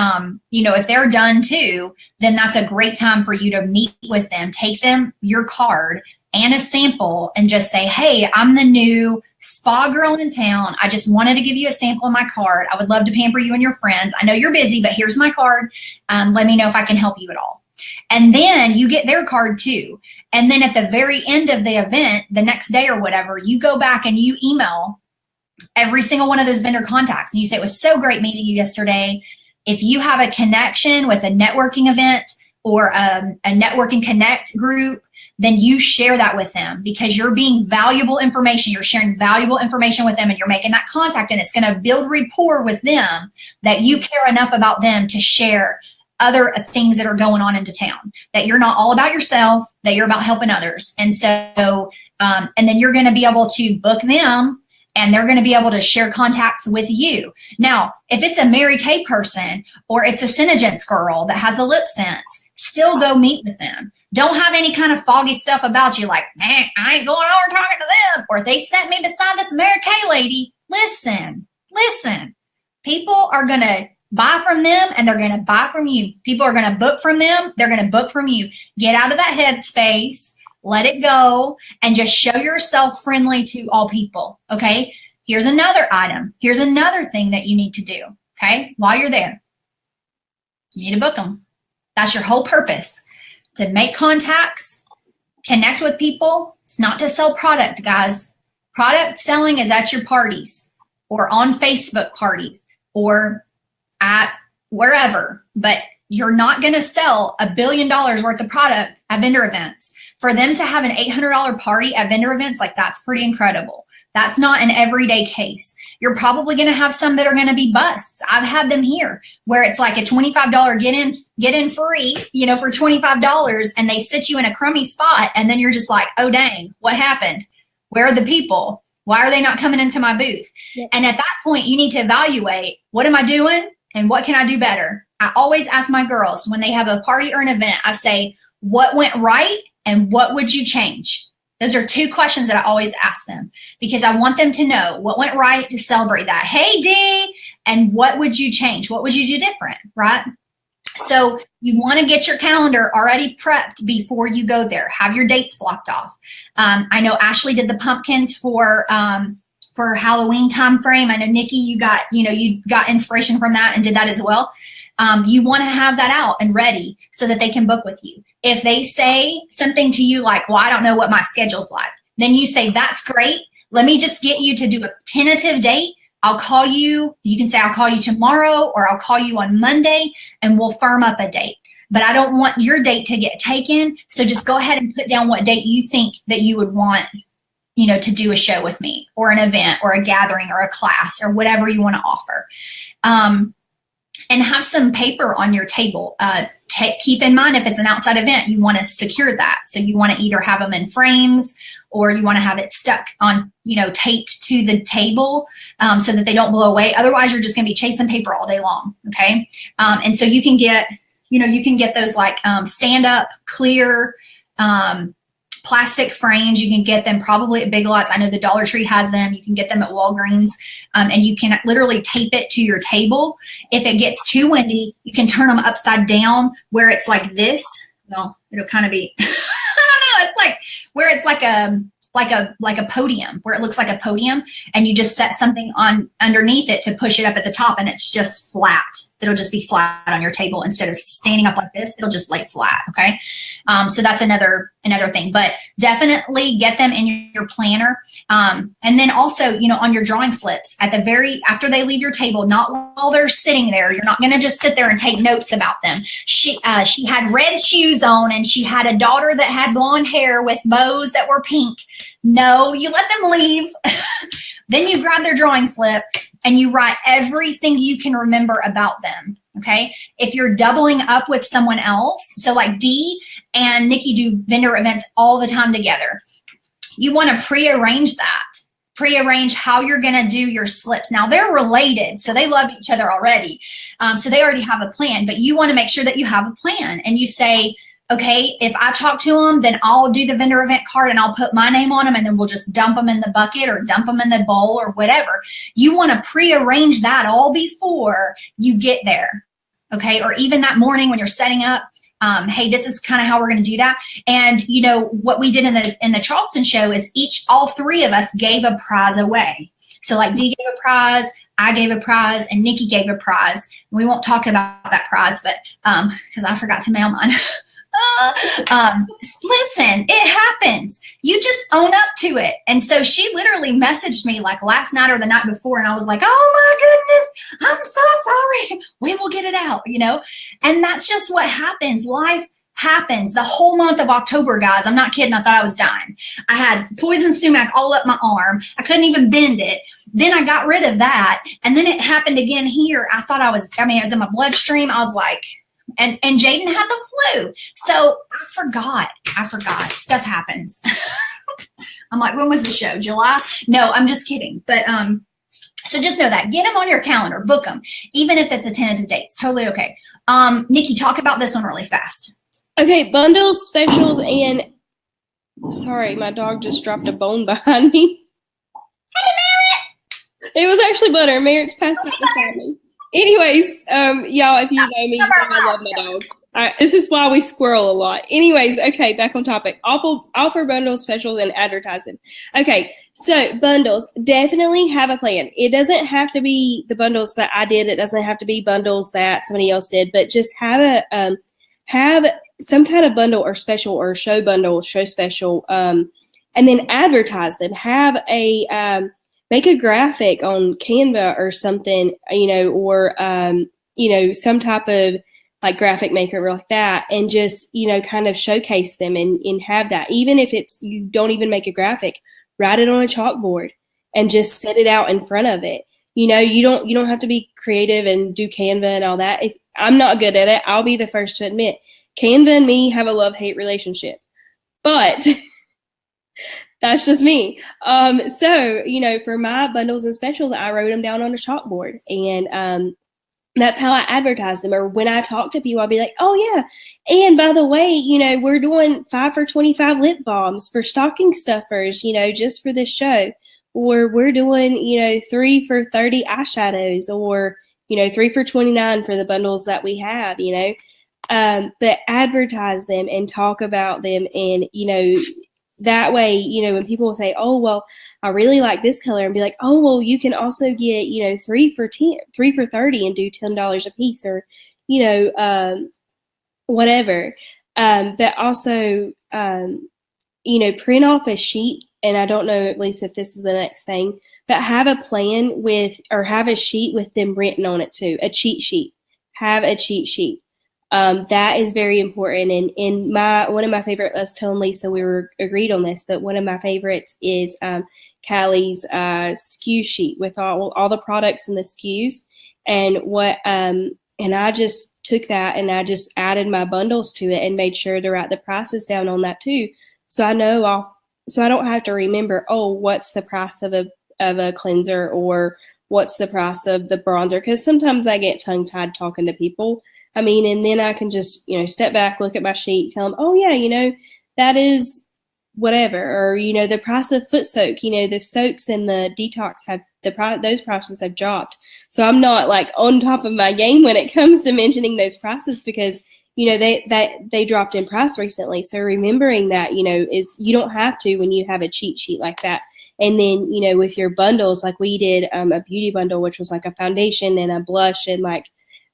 if they're done too, then that's a great time for you to meet with them, take them your card and a sample and just say, hey, I'm the new spa girl in town. I just wanted to give you a sample of my card. I would love to pamper you and your friends. I know you're busy, but here's my card. Let me know if I can help you at all. And then you get their card too. And then at the very end of the event, the next day or whatever, you go back and you email every single one of those vendor contacts. And you say, it was so great meeting you yesterday. If you have a connection with a networking event or a networking connect group, then you share that with them because you're being valuable information. You're sharing valuable information with them and you're making that contact, and it's going to build rapport with them that you care enough about them to share other things that are going on into town, that you're not all about yourself, that you're about helping others. And so, and then you're going to be able to book them and they're going to be able to share contacts with you. Now, if it's a Mary Kay person or it's a Synergence girl that has a lip sense, still go meet with them. Don't have any kind of foggy stuff about you like, man, I ain't going over talking to them. Or they sent me beside this Mary Kay lady. Listen. People are going to buy from them and they're going to buy from you. People are going to book from them. They're going to book from you. Get out of that headspace. let it go, and just show yourself friendly to all people. Okay. Here's another item. Here's another thing that you need to do. Okay. While you're there, you need to book them. That's your whole purpose, to make contacts, connect with people. It's not to sell product, guys. Product selling is at your parties or on Facebook parties or at wherever, but you're not going to sell $1 billion worth of product at vendor events. For them to have an $800 party at vendor events, like, that's pretty incredible. That's not an everyday case. You're probably going to have some that are going to be busts. I've had them here where it's like a $25 get in free, for $25, and they sit you in a crummy spot, and then you're just like, oh dang, what happened? Where are the people? Why are they not coming into my booth? Yep. And at that point, you need to evaluate, what am I doing and what can I do better? I always ask my girls when they have a party or an event, I say, what went right and what would you change? Those are 2 questions that I always ask them, because I want them to know what went right to celebrate that. Hey, D, and what would you change? What would you do different, right? So you want to get your calendar already prepped before you go there. Have your dates blocked off. I know Ashley did the pumpkins for Halloween time frame. I know Nikki, you got inspiration from that and did that as well. You want to have that out and ready so that they can book with you. If they say something to you like, well, I don't know what my schedule's like, then you say, that's great. Let me just get you to do a tentative date. I'll call you. You can say, I'll call you tomorrow, or I'll call you on Monday, and we'll firm up a date. But I don't want your date to get taken. So just go ahead and put down what date you think that you would want, to do a show with me, or an event, or a gathering, or a class, or whatever you want to offer. And have some paper on your table. Keep in mind, if it's an outside event, you want to secure that. So you want to either have them in frames, or you want to have it stuck on, taped to the table so that they don't blow away. Otherwise, you're just going to be chasing paper all day long. Okay. And so you can get, those like stand up, clear, plastic frames. You can get them probably at Big Lots. I know the Dollar Tree has them. You can get them at Walgreens, and you can literally tape it to your table. If it gets too windy, you can turn them upside down where it's like this. Well, it'll kind of be, I don't know. It's like where it's like a podium, where it looks like a podium, and you just set something on underneath it to push it up at the top, and it's just flat. It'll just be flat on your table instead of standing up like this. It'll just lay flat. Okay. So that's another thing, but definitely get them in your planner. And then also, on your drawing slips after they leave your table, not while they're sitting there. You're not going to just sit there and take notes about them. She had red shoes on, and she had a daughter that had blonde hair with bows that were pink. No, you let them leave. Then you grab their drawing slip and you write everything you can remember about them. Okay. If you're doubling up with someone else, so like Dee and Nikki do vendor events all the time together, you want to pre-arrange how you're going to do your slips. Now they're related, so they love each other already. So they already have a plan, but you want to make sure that you have a plan, and you say, okay, if I talk to them, then I'll do the vendor event card and I'll put my name on them, and then we'll just dump them in the bucket or dump them in the bowl or whatever. You want to pre-arrange that all before you get there. Okay. Or even that morning when you're setting up, hey, this is kind of how we're going to do that. And what we did in the Charleston show is all 3 of us gave a prize away. So like Dee gave a prize, I gave a prize, and Nikki gave a prize. We won't talk about that prize, but because I forgot to mail mine. Listen, it happens. You just own up to it. And so she literally messaged me like last night or the night before, and I was like, oh my goodness, I'm so sorry. We will get it out, and that's just what happens. Life happens. The whole month of October, guys, I'm not kidding. I thought I was dying. I had poison sumac all up my arm. I couldn't even bend it. Then I got rid of that. And then it happened again here. It was in my bloodstream. I was like, and Jaden had the flu. So I forgot. Stuff happens. I'm like, when was the show? July? No, I'm just kidding. But, so just know that. Get them on your calendar. Book them. Even if it's a tentative date. It's totally okay. Nikki, talk about this one really fast. Okay, bundles, specials, and sorry, my dog just dropped a bone behind me. Hey, Merritt! It was actually Butter. Merritt's passed out beside me. Anyways, y'all, if you know me, you know I love my dogs. This is why we squirrel a lot. Anyways, okay, back on topic. Offer bundles, specials, and advertise them. Okay, so bundles, definitely have a plan. It doesn't have to be the bundles that I did. It doesn't have to be bundles that somebody else did, but just have some kind of bundle or special or show bundle, show special, and then advertise them. Have a make a graphic on Canva or something, or some type of like graphic maker like that, and just kind of showcase them and have that. Even if it's you don't even make a graphic, write it on a chalkboard and just set it out in front of it. You don't have to be creative and do Canva and all that. If I'm not good at it, I'll be the first to admit Canva and me have a love-hate relationship, but that's just me. So, for my bundles and specials, I wrote them down on a chalkboard, and that's how I advertise them. Or when I talk to people, I'll be like, oh yeah, and by the way, we're doing 5 for $25 lip balms for stocking stuffers, just for this show. Or we're doing, 3 for $30 eyeshadows, or, 3 for $29 for the bundles that we have, but advertise them and talk about them. And, that way, when people say, oh, well, I really like this color, and be like, oh, well, you can also get, 3 for $30 and do $10 a piece, or, whatever. But also, print off a sheet. And I don't know, at least if this is the next thing, but have a plan have a sheet with them written on it too, a cheat sheet. Have a cheat sheet. That is very important. And one of my favorite, us telling Lisa, we were agreed on this, but one of my favorites is Callie's SKU sheet with all the products and the SKUs, and and I just took that and I just added my bundles to it and made sure to write the prices down on that too, so I don't have to remember, oh, what's the price of a cleanser, or what's the price of the bronzer, because sometimes I get tongue-tied talking to people. And then I can just, step back, look at my sheet, tell them, oh yeah, that is whatever. Or, the price of foot soak, the soaks and the detox those prices have dropped. So I'm not like on top of my game when it comes to mentioning those prices, because, they dropped in price recently. So remembering that, is you don't have to when you have a cheat sheet like that. And then, with your bundles, like we did a beauty bundle, which was like a foundation and a blush and like,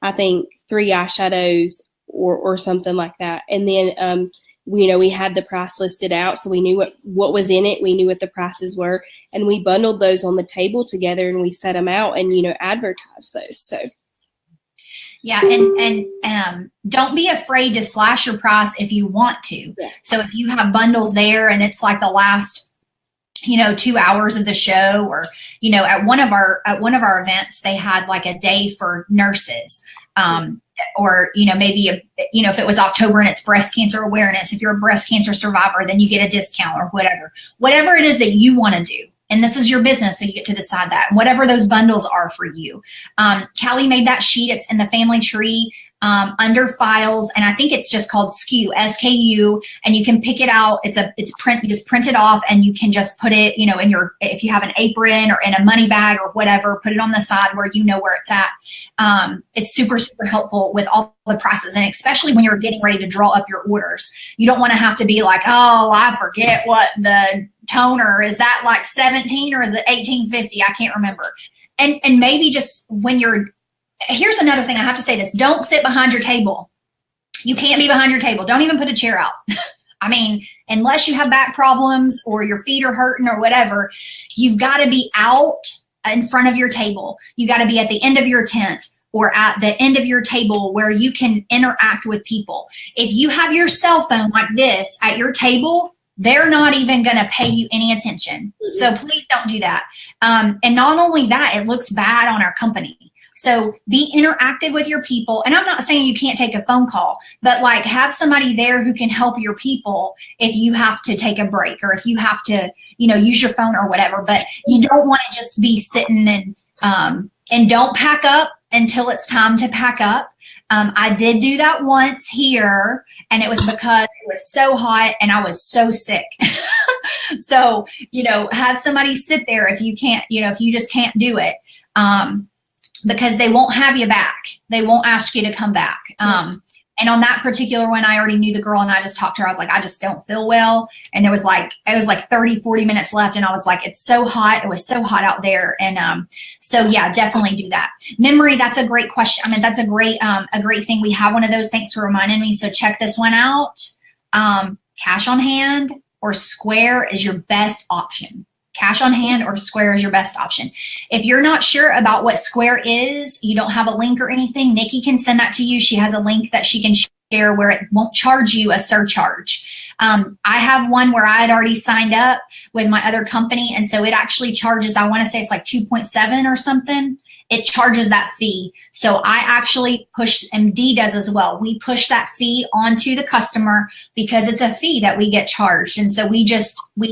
I think 3 eyeshadows or something like that. And then, we had the price listed out, so we knew what was in it. We knew what the prices were, and we bundled those on the table together, and we set them out and, advertised those. So. Yeah. And don't be afraid to slash your price if you want to. Yeah. So if you have bundles there and it's like the last 2 hours of the show, or, at one of our events, they had like a day for nurses, or, maybe, if it was October and it's breast cancer awareness, if you're a breast cancer survivor, then you get a discount or whatever it is that you want to do. And this is your business, so you get to decide that, whatever those bundles are for you. Callie made that sheet. It's in the family tree. Under files, and I think it's just called SKU, SKU, and you can pick it out. It's print. You just print it off, and you can just put it, if you have an apron or in a money bag or whatever, put it on the side where where it's at. It's super, super helpful with all the prices, and especially when you're getting ready to draw up your orders. You don't want to have to be like, oh, I forget what the toner is, that like 17 or is it 1850? I can't remember. And maybe just when here's another thing, I have to say this. Don't sit behind your table. You can't be behind your table. Don't even put a chair out. Unless you have back problems or your feet are hurting or whatever, you've got to be out in front of your table. You got to be at the end of your tent or at the end of your table where you can interact with people. If you have your cell phone like this at your table, they're not even going to pay you any attention. Mm-hmm. So please don't do that. And not only that, it looks bad on our company. So be interactive with your people. And I'm not saying you can't take a phone call, but like have somebody there who can help your people if you have to take a break or if you have to, use your phone or whatever. But you don't want to just be sitting and don't pack up until it's time to pack up. I did do that once here, and it was because it was so hot and I was so sick. So, have somebody sit there if you can't, if you just can't do it. because they won't have you back. They won't ask you to come back. And on that particular one, I already knew the girl and I just talked to her. I was like, I just don't feel well. And it was like 30, 40 minutes left. And I was like, it's so hot. It was so hot out there. And so yeah, definitely do that. Memory, that's a great question. I mean, that's a great thing. We have one of those. Thanks for reminding me. So check this one out. Cash on hand or Square is your best option. Cash on hand or Square is your best option. If you're not sure about what Square is, you don't have a link or anything, Nikki can send that to you. She has a link that she can share where it won't charge you a surcharge. I have one where I had already signed up with my other company, and so it actually charges, I want to say it's like 2.7 or something. It charges that fee. So I actually push, and D does as well. We push that fee onto the customer because it's a fee that we get charged. And so we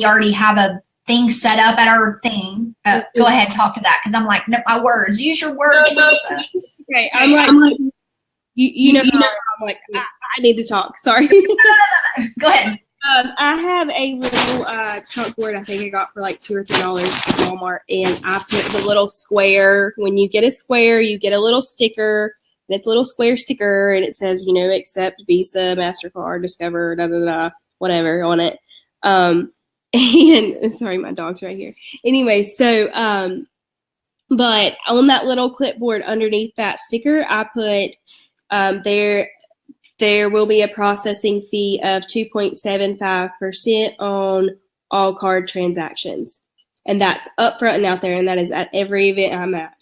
already have a thing set up at our thing. Go ahead, talk to that, because I'm like, no, my words. Use your words. Okay, I'm like, you know, I'm like, I need to talk. Sorry. Go ahead. I have a little chalkboard I think I got for like $2 or $3 at Walmart, and I put the little square. When you get a square, you get a little sticker, and it's a little square sticker, and it says, you know, accept Visa, MasterCard, Discover, whatever on it. And sorry, my dog's right here. Anyway, so but on that little clipboard underneath that sticker, I put there will be a processing fee of 2.75% on all card transactions. And that's upfront and out there, and that is at every event I'm at.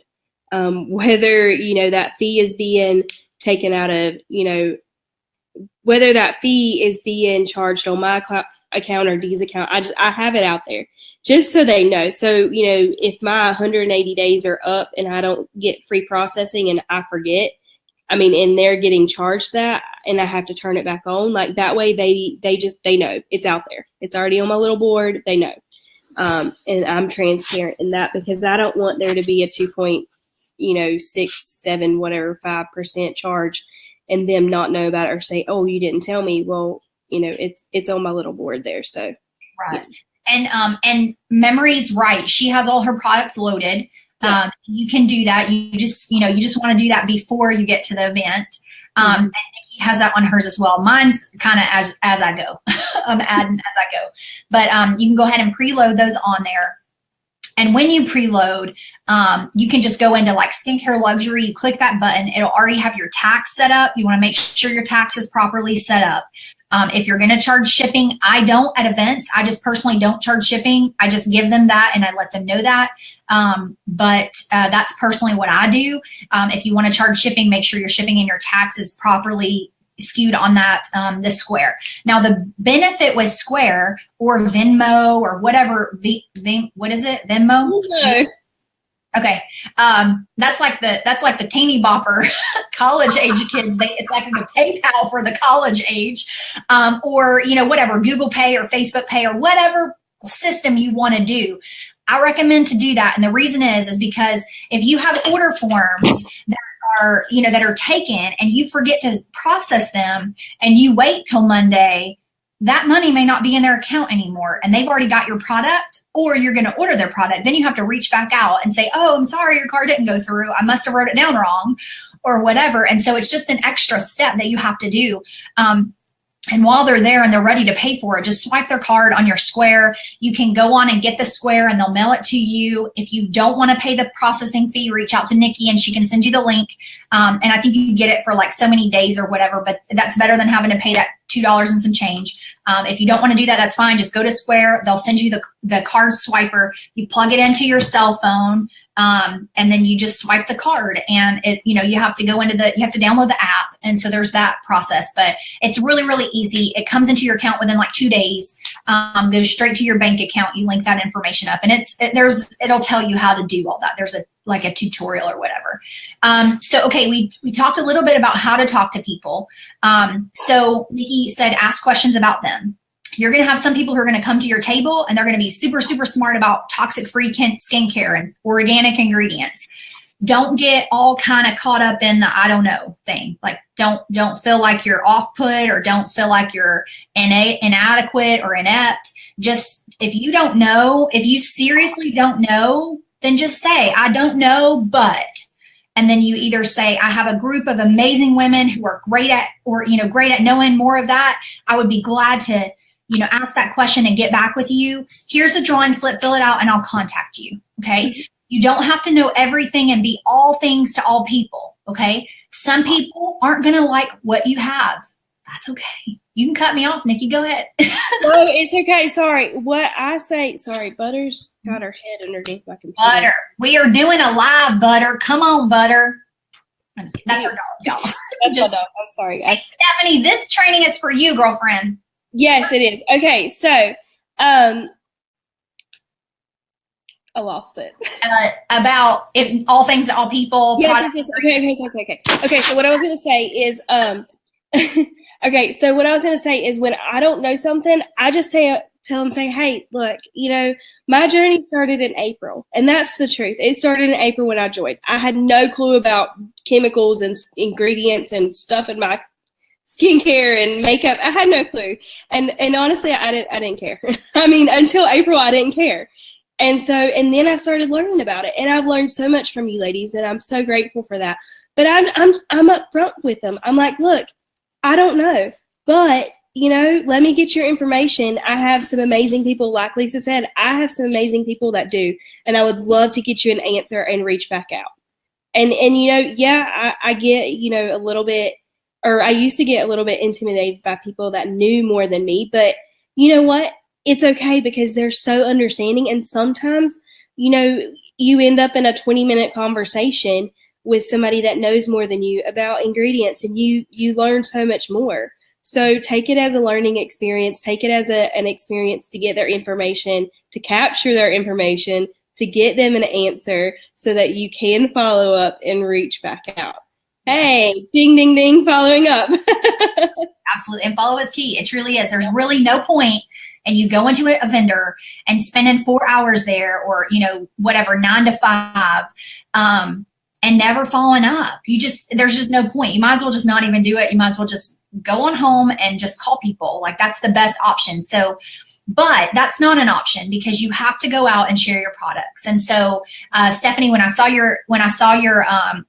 Whether, you know, that fee is being taken out of, you know, whether that fee is being charged on my account or D's account, I have it out there just so they know. So, you know, if my 180 days are up and I don't get free processing and I forget, and they're getting charged that, and I have to turn it back on, like that way they know it's out there. It's already on my little board. They know. And I'm transparent in that because I don't want there to be a 2.6, 7, whatever, 5% charge and them not know about it or say, oh, you didn't tell me. Well, you know, it's on my little board there. So. Right. Yeah. And Memory's right. She has all her products loaded. Yeah. You can do that. You just want to do that before you get to the event. And Nikki has that on hers as well. Mine's kind of as I go. I'm adding as I go. But you can go ahead and preload those on there. And when you preload, you can just go into like skincare luxury. You click that button. It'll already have your tax set up. You want to make sure your tax is properly set up. If you're going to charge shipping, I don't at events. I just personally don't charge shipping. I just give them that and I let them know that. But that's personally what I do. If you want to charge shipping, make sure your shipping and your tax is properly skewed on that, the Square. Now the benefit with Square or Venmo or whatever, what is it? Venmo? Okay. Okay. That's like the teeny bopper college age kids. It's like the PayPal for the college age, or, you know, whatever, Google Pay or Facebook Pay or whatever system you want to do. I recommend to do that. And the reason is because if you have order forms that are taken and you forget to process them and you wait till Monday, that money may not be in their account anymore and they've already got your product, or you're going to order their product. Then you have to reach back out and say, oh, I'm sorry, your card didn't go through. I must have wrote it down wrong or whatever. And so it's just an extra step that you have to do. And while they're there and they're ready to pay for it, just swipe their card on your Square. You can go on and get the Square and they'll mail it to you. If you don't want to pay the processing fee, reach out to Nikki and she can send you the link. And I think you can get it for like so many days or whatever, but that's better than having to pay that $2 and some change. If you don't want to do that, that's fine. Just go to Square. They'll send you the card swiper. You plug it into your cell phone, and then you just swipe the card. And you have to download the app. And so there's that process. But it's really, really easy. It comes into your account within like 2 days. Goes straight to your bank account. You link that information up, and it'll tell you how to do all that. There's a tutorial or whatever. So okay, we talked a little bit about how to talk to people. So Nikki said, ask questions about them. You're going to have some people who are going to come to your table and they're going to be super, super smart about toxic-free skincare and organic ingredients. Don't get all kind of caught up in the I don't know thing. Like don't feel like you're off-put or don't feel like you're inadequate or inept. Just if you seriously don't know, then just say, I don't know, but, and then you either say, I have a group of amazing women who are great at, or, great at knowing more of that, I would be glad to, ask that question and get back with you. Here's a drawing slip, fill it out, and I'll contact you. Okay. You don't have to know everything and be all things to all people. Okay. Some people aren't going to like what you have. That's okay. You can cut me off, Nikki. Go ahead. No, it's okay. Sorry. What I say, sorry, Butter's got her head underneath my computer. Butter. We are doing a live, Butter. Come on, Butter. That's her dog, y'all. That's my dog. I'm sorry. Stephanie, this training is for you, girlfriend. Yes, it is. Okay, so I lost it. About all things to all people. Yes. Okay, so what I was going to say is, okay, so what I was going to say is when I don't know something, I just tell them, say, hey, look, my journey started in April, and that's the truth. It started in April when I joined. I had no clue about chemicals and ingredients and stuff in my skincare and makeup. I had no clue. And honestly, I didn't care. I mean, until April, I didn't care. And then I started learning about it, and I've learned so much from you ladies, and I'm so grateful for that. But I'm upfront with them. I'm like, look, I don't know, but let me get your information. I have some amazing people, like Lisa said, I have some amazing people that do, and I would love to get you an answer and reach back out. And yeah, I get, a little bit, or I used to get a little bit intimidated by people that knew more than me, but you know what? It's okay because they're so understanding. And sometimes, you end up in a 20-minute conversation with somebody that knows more than you about ingredients, and you learn so much more. So take it as a learning experience. Take it as an experience to get their information, to capture their information, to get them an answer so that you can follow up and reach back out. Hey, ding, ding, ding, following up. Absolutely. And follow is key. It truly is. There's really no point and you go into a vendor and spending 4 hours there or, whatever, 9 to 5, and never following up. There's just no point. You might as well just not even do it. You might as well just go on home and just call people. Like, that's the best option. So, but that's not an option because you have to go out and share your products. And so, Stephanie, when I saw your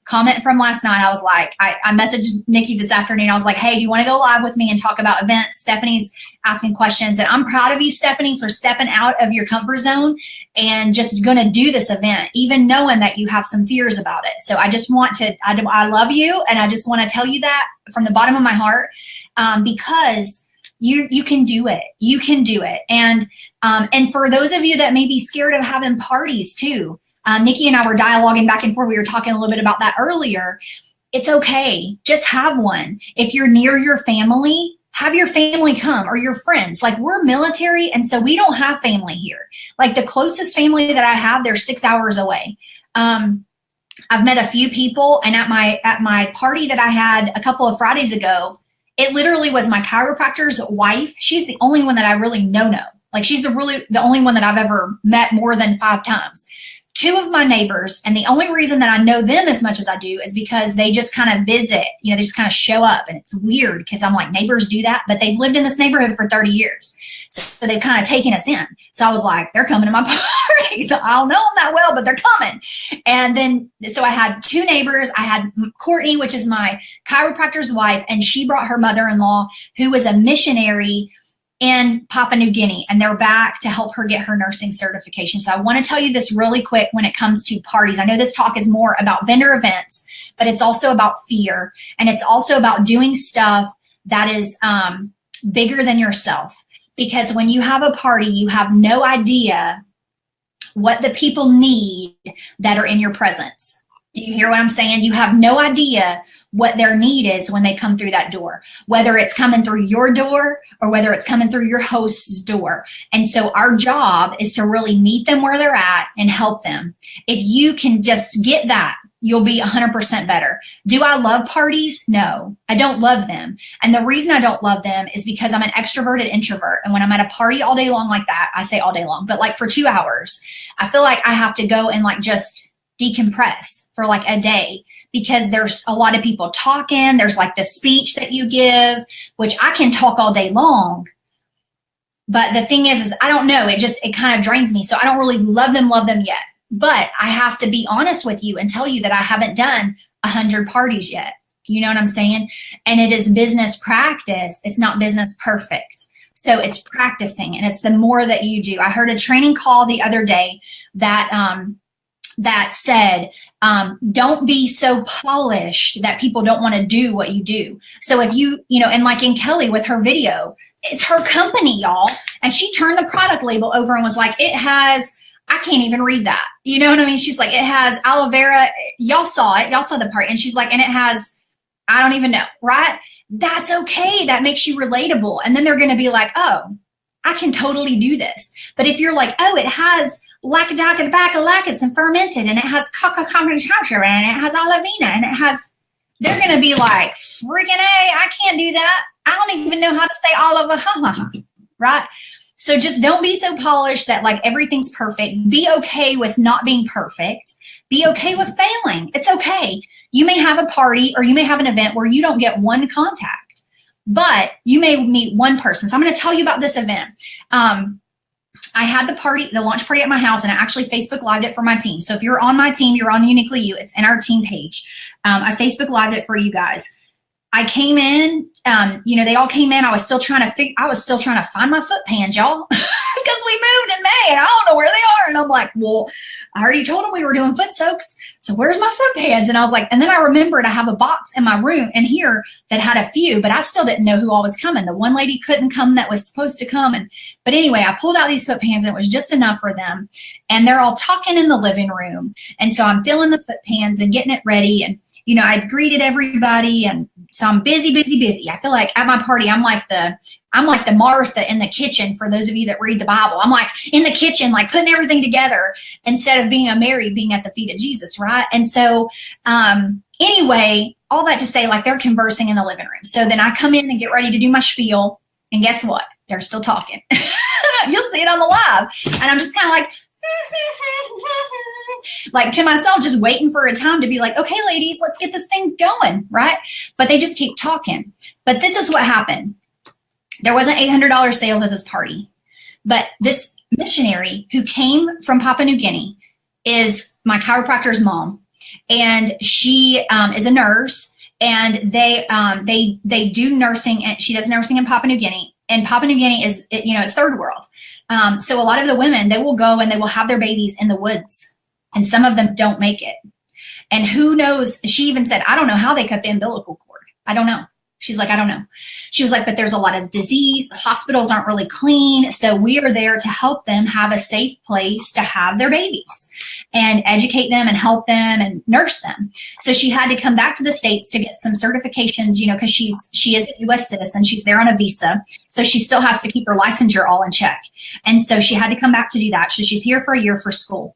comment from last night, I was like, I messaged Nikki this afternoon. I was like, hey, do you want to go live with me and talk about events? Stephanie's asking questions, and I'm proud of you, Stephanie, for stepping out of your comfort zone and just going to do this event, even knowing that you have some fears about it. So I just want to, I love you, and I just want to tell you that from the bottom of my heart, because you can do it. You can do it. And for those of you that may be scared of having parties too, Nikki and I were dialoguing back and forth. We were talking a little bit about that earlier. It's okay. Just have one. If you're near your family, have your family come, or your friends. Like, we're military, and so we don't have family here. Like, the closest family that I have, they're 6 hours away. I've met a few people, and at my party that I had a couple of Fridays ago, it literally was my chiropractor's wife. She's the only one that I really know. Like, she's the only one that I've ever met more than 5 times. 2 of my neighbors, and the only reason that I know them as much as I do is because they just kind of visit, they just kind of show up, and it's weird because I'm like, neighbors do that, but they've lived in this neighborhood for 30 years. So they've kind of taken us in. So I was like, they're coming to my party. So I don't know them that well, but they're coming. And then, so I had 2 neighbors. I had Courtney, which is my chiropractor's wife, and she brought her mother-in-law, who was a missionary in Papua New Guinea, and they're back to help her get her nursing certification. So I want to tell you this really quick when it comes to parties. I know this talk is more about vendor events, but it's also about fear, and it's also about doing stuff that is bigger than yourself. Because when you have a party, you have no idea what the people need that are in your presence. Do you hear what I'm saying? You have no idea what their need is when they come through that door, whether it's coming through your door or whether it's coming through your host's door. And so our job is to really meet them where they're at and help them. If you can just get that, you'll be 100% better. Do I love parties? No, I don't love them. And the reason I don't love them is because I'm an extroverted introvert. And when I'm at a party all day long like that, I say all day long, but like for 2 hours, I feel like I have to go and like just decompress for like a day, because there's a lot of people talking. There's like the speech that you give, which I can talk all day long. But the thing is I don't know, it kind of drains me. So I don't really love them yet. But I have to be honest with you and tell you that I haven't done 100 parties yet. You know what I'm saying? And it is business practice. It's not business perfect. So it's practicing, and it's the more that you do. I heard a training call the other day that that said, don't be so polished that people don't want to do what you do. So if you know, and like in Kelly with her video, it's her company, y'all. And she turned the product label over and was like, it has, I can't even read that. You know what I mean? She's like, it has aloe vera. Y'all saw it. Y'all saw the part. And she's like, and it has, I don't even know, right? That's okay. That makes you relatable. And then they're going to be like, oh, I can totally do this. But if you're like, oh, it has lacadacadabacalacus and fermented, and it has caca and it has olivina, and it has, they're going to be like, freaking A, I can't do that. I don't even know how to say olive, right? So just don't be so polished that like everything's perfect. Be okay with not being perfect. Be okay with failing. It's okay. You may have a party or you may have an event where you don't get one contact, but you may meet one person. So I'm going to tell you about this event. I had the launch party at my house, and I actually Facebook Lived it for my team. So if you're on my team, you're on Uniquely You, it's in our team page. I Facebook Lived it for you guys. I came in, they all came in. I was still trying to find my foot pans, y'all, because we moved in May and I don't know where they are. And I'm like, well, I already told them we were doing foot soaks. So where's my foot pans? And I was like, and then I remembered I have a box in my room in here that had a few, but I still didn't know who all was coming. The one lady couldn't come that was supposed to come. But anyway, I pulled out these foot pans and it was just enough for them. And they're all talking in the living room. And so I'm filling the foot pans and getting it ready. And I'd greeted everybody, and so I'm busy. I feel like at my party, I'm like the Martha in the kitchen. For those of you that read the Bible, I'm like in the kitchen, like putting everything together instead of being a Mary being at the feet of Jesus, right? And so, anyway, all that to say, like they're conversing in the living room. So then I come in and get ready to do my spiel, and guess what? They're still talking. You'll see it on the live, and I'm just kind of like. Like to myself, just waiting for a time to be like, okay, ladies, let's get this thing going, right? But they just keep talking. But this is what happened. There wasn't $800 sales at this party, but this missionary who came from Papua New Guinea is my chiropractor's mom, and she is a nurse, and they do nursing, and she does nursing in Papua New Guinea. And Papua New Guinea is, it's third world. So a lot of the women, they will go and they will have their babies in the woods, and some of them don't make it. And who knows? She even said, I don't know how they cut the umbilical cord. I don't know. She's like, I don't know. She was like, but there's a lot of disease. The hospitals aren't really clean. So we are there to help them have a safe place to have their babies and educate them and help them and nurse them. So she had to come back to the States to get some certifications, because she is a U.S. citizen. She's there on a visa. So she still has to keep her licensure all in check. And so she had to come back to do that. So she's here for a year for school.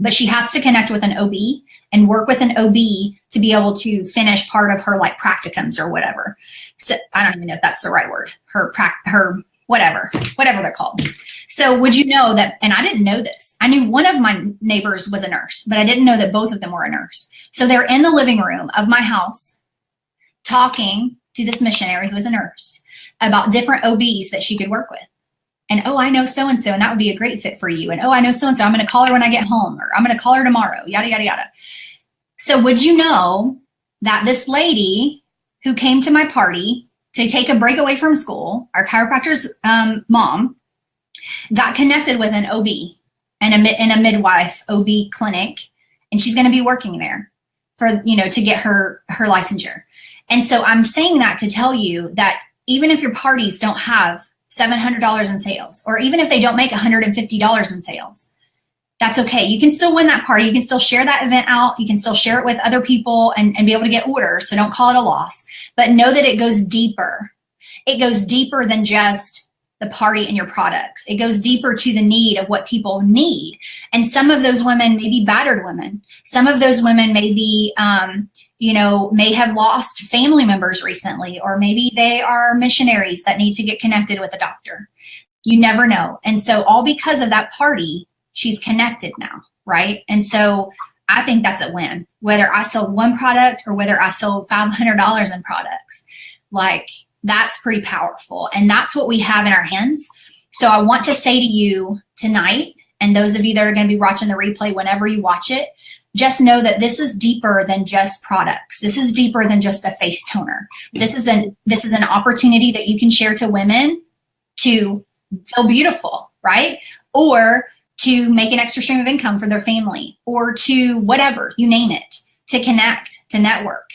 But she has to connect with an OB and work with an OB to be able to finish part of her like practicums or whatever. So I don't even know if that's the right word. Her whatever they're called. So would you know that, and I didn't know this. I knew one of my neighbors was a nurse, but I didn't know that both of them were a nurse. So they're in the living room of my house talking to this missionary who is a nurse about different OBs that she could work with. And, oh, I know so-and-so, and that would be a great fit for you. And, oh, I know so-and-so, I'm going to call her when I get home, or I'm going to call her tomorrow, yada, yada, yada. So would you know that this lady who came to my party to take a break away from school, our chiropractor's mom, got connected with an OB and a midwife OB clinic, and she's going to be working there for, to get her licensure. And so I'm saying that to tell you that even if your parties don't have $700 in sales, or even if they don't make $150 in sales, that's okay. You can still win that party. You can still share that event out. You can still share it with other people and be able to get orders. So don't call it a loss, but know that it goes deeper. It goes deeper than just the party and your products. It goes deeper to the need of what people need. And some of those women may be battered women. Some of those women may be, may have lost family members recently, or maybe they are missionaries that need to get connected with a doctor. You never know. And so all because of that party, she's connected now, right? And so I think that's a win, whether I sold one product or whether I sold $500 in products. Like, that's pretty powerful. And that's what we have in our hands. So I want to say to you tonight, and those of you that are going to be watching the replay whenever you watch it, just know that this is deeper than just products. This is deeper than just a face toner. This is an opportunity that you can share to women to feel beautiful, right? Or to make an extra stream of income for their family, or to whatever, you name it, to connect, to network.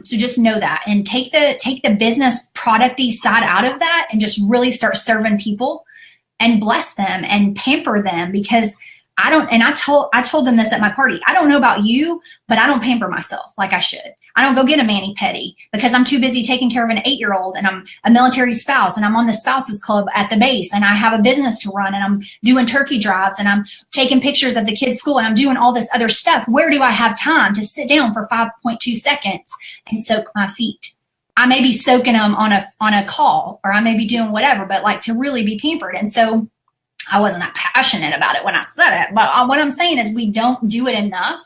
So just know that, and take the business producty side out of that and just really start serving people and bless them and pamper them, because I told them this at my party. I don't know about you, but I don't pamper myself like I should. I don't go get a mani-pedi because I'm too busy taking care of an 8-year-old, and I'm a military spouse, and I'm on the spouses club at the base, and I have a business to run, and I'm doing turkey drives, and I'm taking pictures of the kids' school, and I'm doing all this other stuff. Where do I have time to sit down for 5.2 seconds and soak my feet? I may be soaking them on a call, or I may be doing whatever, but like to really be pampered. And so I wasn't that passionate about it when I said it, but what I'm saying is we don't do it enough.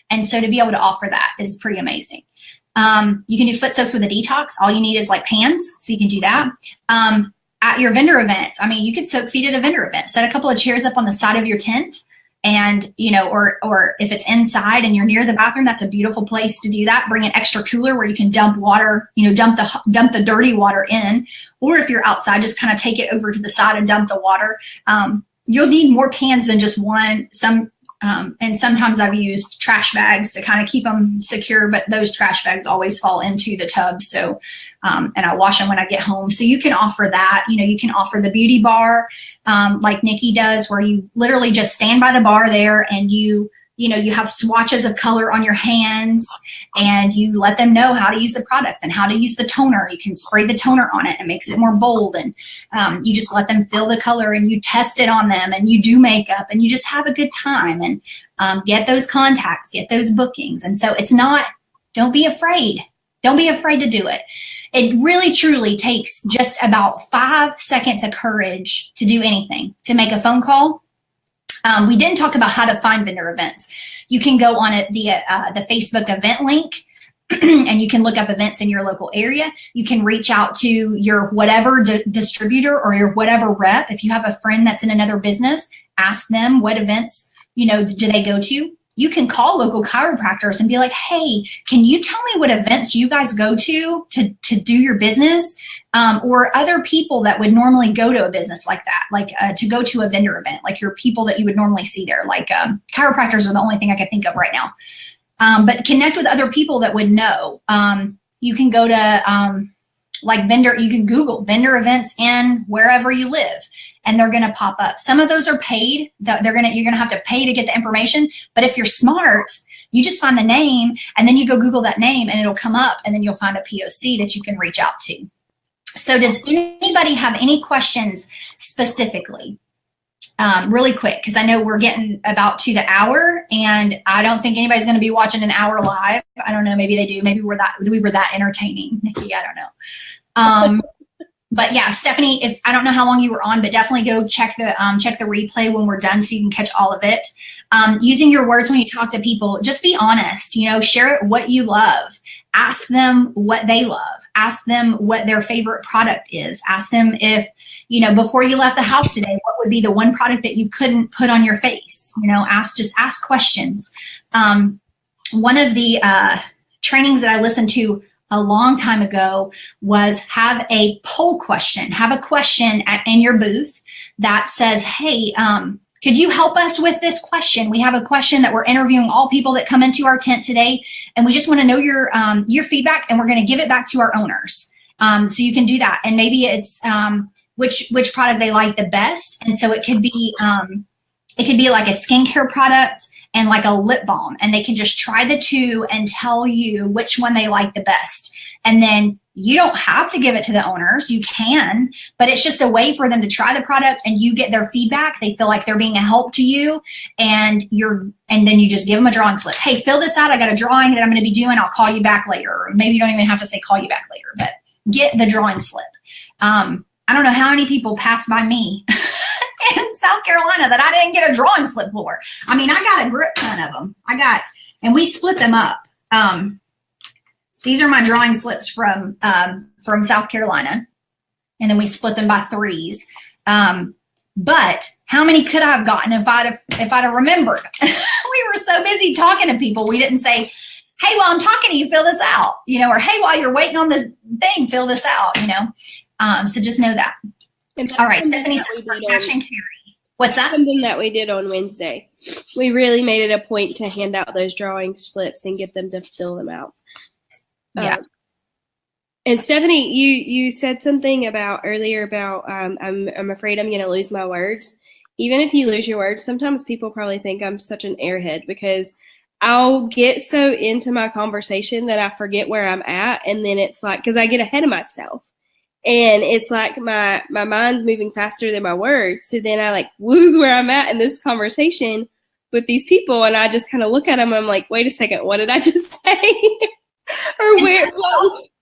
And so to be able to offer that is pretty amazing. You can do foot soaks with a detox. All you need is like pans, so you can do that. At your vendor events, I mean, you could soak feet at a vendor event. Set a couple of chairs up on the side of your tent, and or if it's inside and you're near the bathroom, that's a beautiful place to do that. Bring an extra cooler where you can dump water, dump the dirty water in. Or if you're outside, just kind of take it over to the side and dump the water. You'll need more pans than just one. And sometimes I've used trash bags to kind of keep them secure, but those trash bags always fall into the tub. So, and I wash them when I get home. So you can offer that. You can offer the beauty bar, like Nikki does, where you literally just stand by the bar there, and you have swatches of color on your hands, and you let them know how to use the product and how to use the toner. You can spray the toner on it, and it makes it more bold. And you just let them feel the color, and you test it on them, and you do makeup, and you just have a good time, and get those contacts, get those bookings. And so don't be afraid. Don't be afraid to do it. It really, truly takes just about 5 seconds of courage to do anything, to make a phone call. We didn't talk about how to find vendor events. You can go on the Facebook event link, and you can look up events in your local area. You can reach out to your whatever distributor or your whatever rep. If you have a friend that's in another business, ask them what events, do they go to. You can call local chiropractors and be like, hey, can you tell me what events you guys go to do your business? Or other people that would normally go to a business like that, like to go to a vendor event, like your people that you would normally see there. Like chiropractors are the only thing I can think of right now. But connect with other people that would know. You can go to you can Google vendor events in wherever you live, and they're going to pop up. Some of those are paid. You're going to have to pay to get the information. But if you're smart, you just find the name, and then you go Google that name, and it'll come up, and then you'll find a POC that you can reach out to. So does anybody have any questions specifically? Really quick, because I know we're getting about to the hour, and I don't think anybody's going to be watching an hour live. I don't know. Maybe they do. Maybe we were that entertaining, Nikki. I don't know. But yeah, Stephanie, I don't know how long you were on, but definitely go check the replay when we're done, so you can catch all of it. Using your words when you talk to people, just be honest. Share what you love. Ask them what they love. Ask them what their favorite product is. Ask them if, before you left the house today, what would be the one product that you couldn't put on your face? Ask questions. One of the trainings that I listened to a long time ago was have a poll question. Have a question in your booth that says, hey, could you help us with this question? We have a question that we're interviewing all people that come into our tent today, and we just want to know your feedback, and we're going to give it back to our owners. So you can do that, and maybe it's which product they like the best, and so it could be like a skincare product and like a lip balm, and they can just try the two and tell you which one they like the best. And then you don't have to give it to the owners. You can, but it's just a way for them to try the product, and you get their feedback. They feel like they're being a help to you, and then you just give them a drawing slip. Hey, fill this out. I got a drawing that I'm going to be doing. I'll call you back later. Or maybe you don't even have to say call you back later, but get the drawing slip. I don't know how many people passed by me in South Carolina that I didn't get a drawing slip for. I mean, I got a grip ton of them. And we split them up. These are my drawing slips from South Carolina, and then we split them by 3s. But how many could I have gotten if I'd have remembered? We were so busy talking to people, we didn't say, hey, while I'm talking to you, fill this out, or hey, while you're waiting on the thing, fill this out, So just know that. All right, Stephanie says for cash and carry. What's that? Something that we did on Wednesday. We really made it a point to hand out those drawing slips and get them to fill them out. Yeah. And Stephanie, you said something earlier about I'm afraid I'm going to lose my words. Even if you lose your words, sometimes people probably think I'm such an airhead because I'll get so into my conversation that I forget where I'm at. And then it's like, because I get ahead of myself. And it's like my mind's moving faster than my words. So then I like lose where I'm at in this conversation with these people. And I just kind of look at them and I'm like, wait a second, what did I just say? Or where?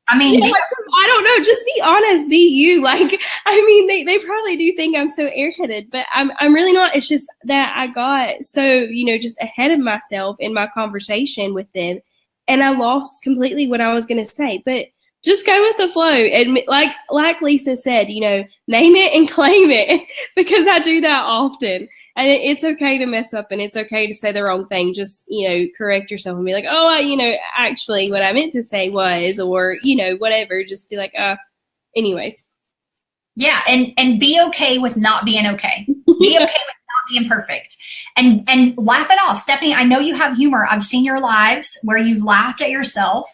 I mean, yeah, I don't know. Just be honest. Be you. Like, I mean, they probably do think I'm so airheaded, but I'm really not. It's just that I got so, just ahead of myself in my conversation with them, and I lost completely what I was going to say. But just go with the flow, and like Lisa said, name it and claim it, because I do that often. And it's okay to mess up and it's okay to say the wrong thing. Just, correct yourself and be like, oh, actually what I meant to say was, or, whatever. Just be like, anyways. Yeah. And be okay with not being okay. Be okay with not being perfect, and laugh it off. Stephanie, I know you have humor. I've seen your lives where you've laughed at yourself.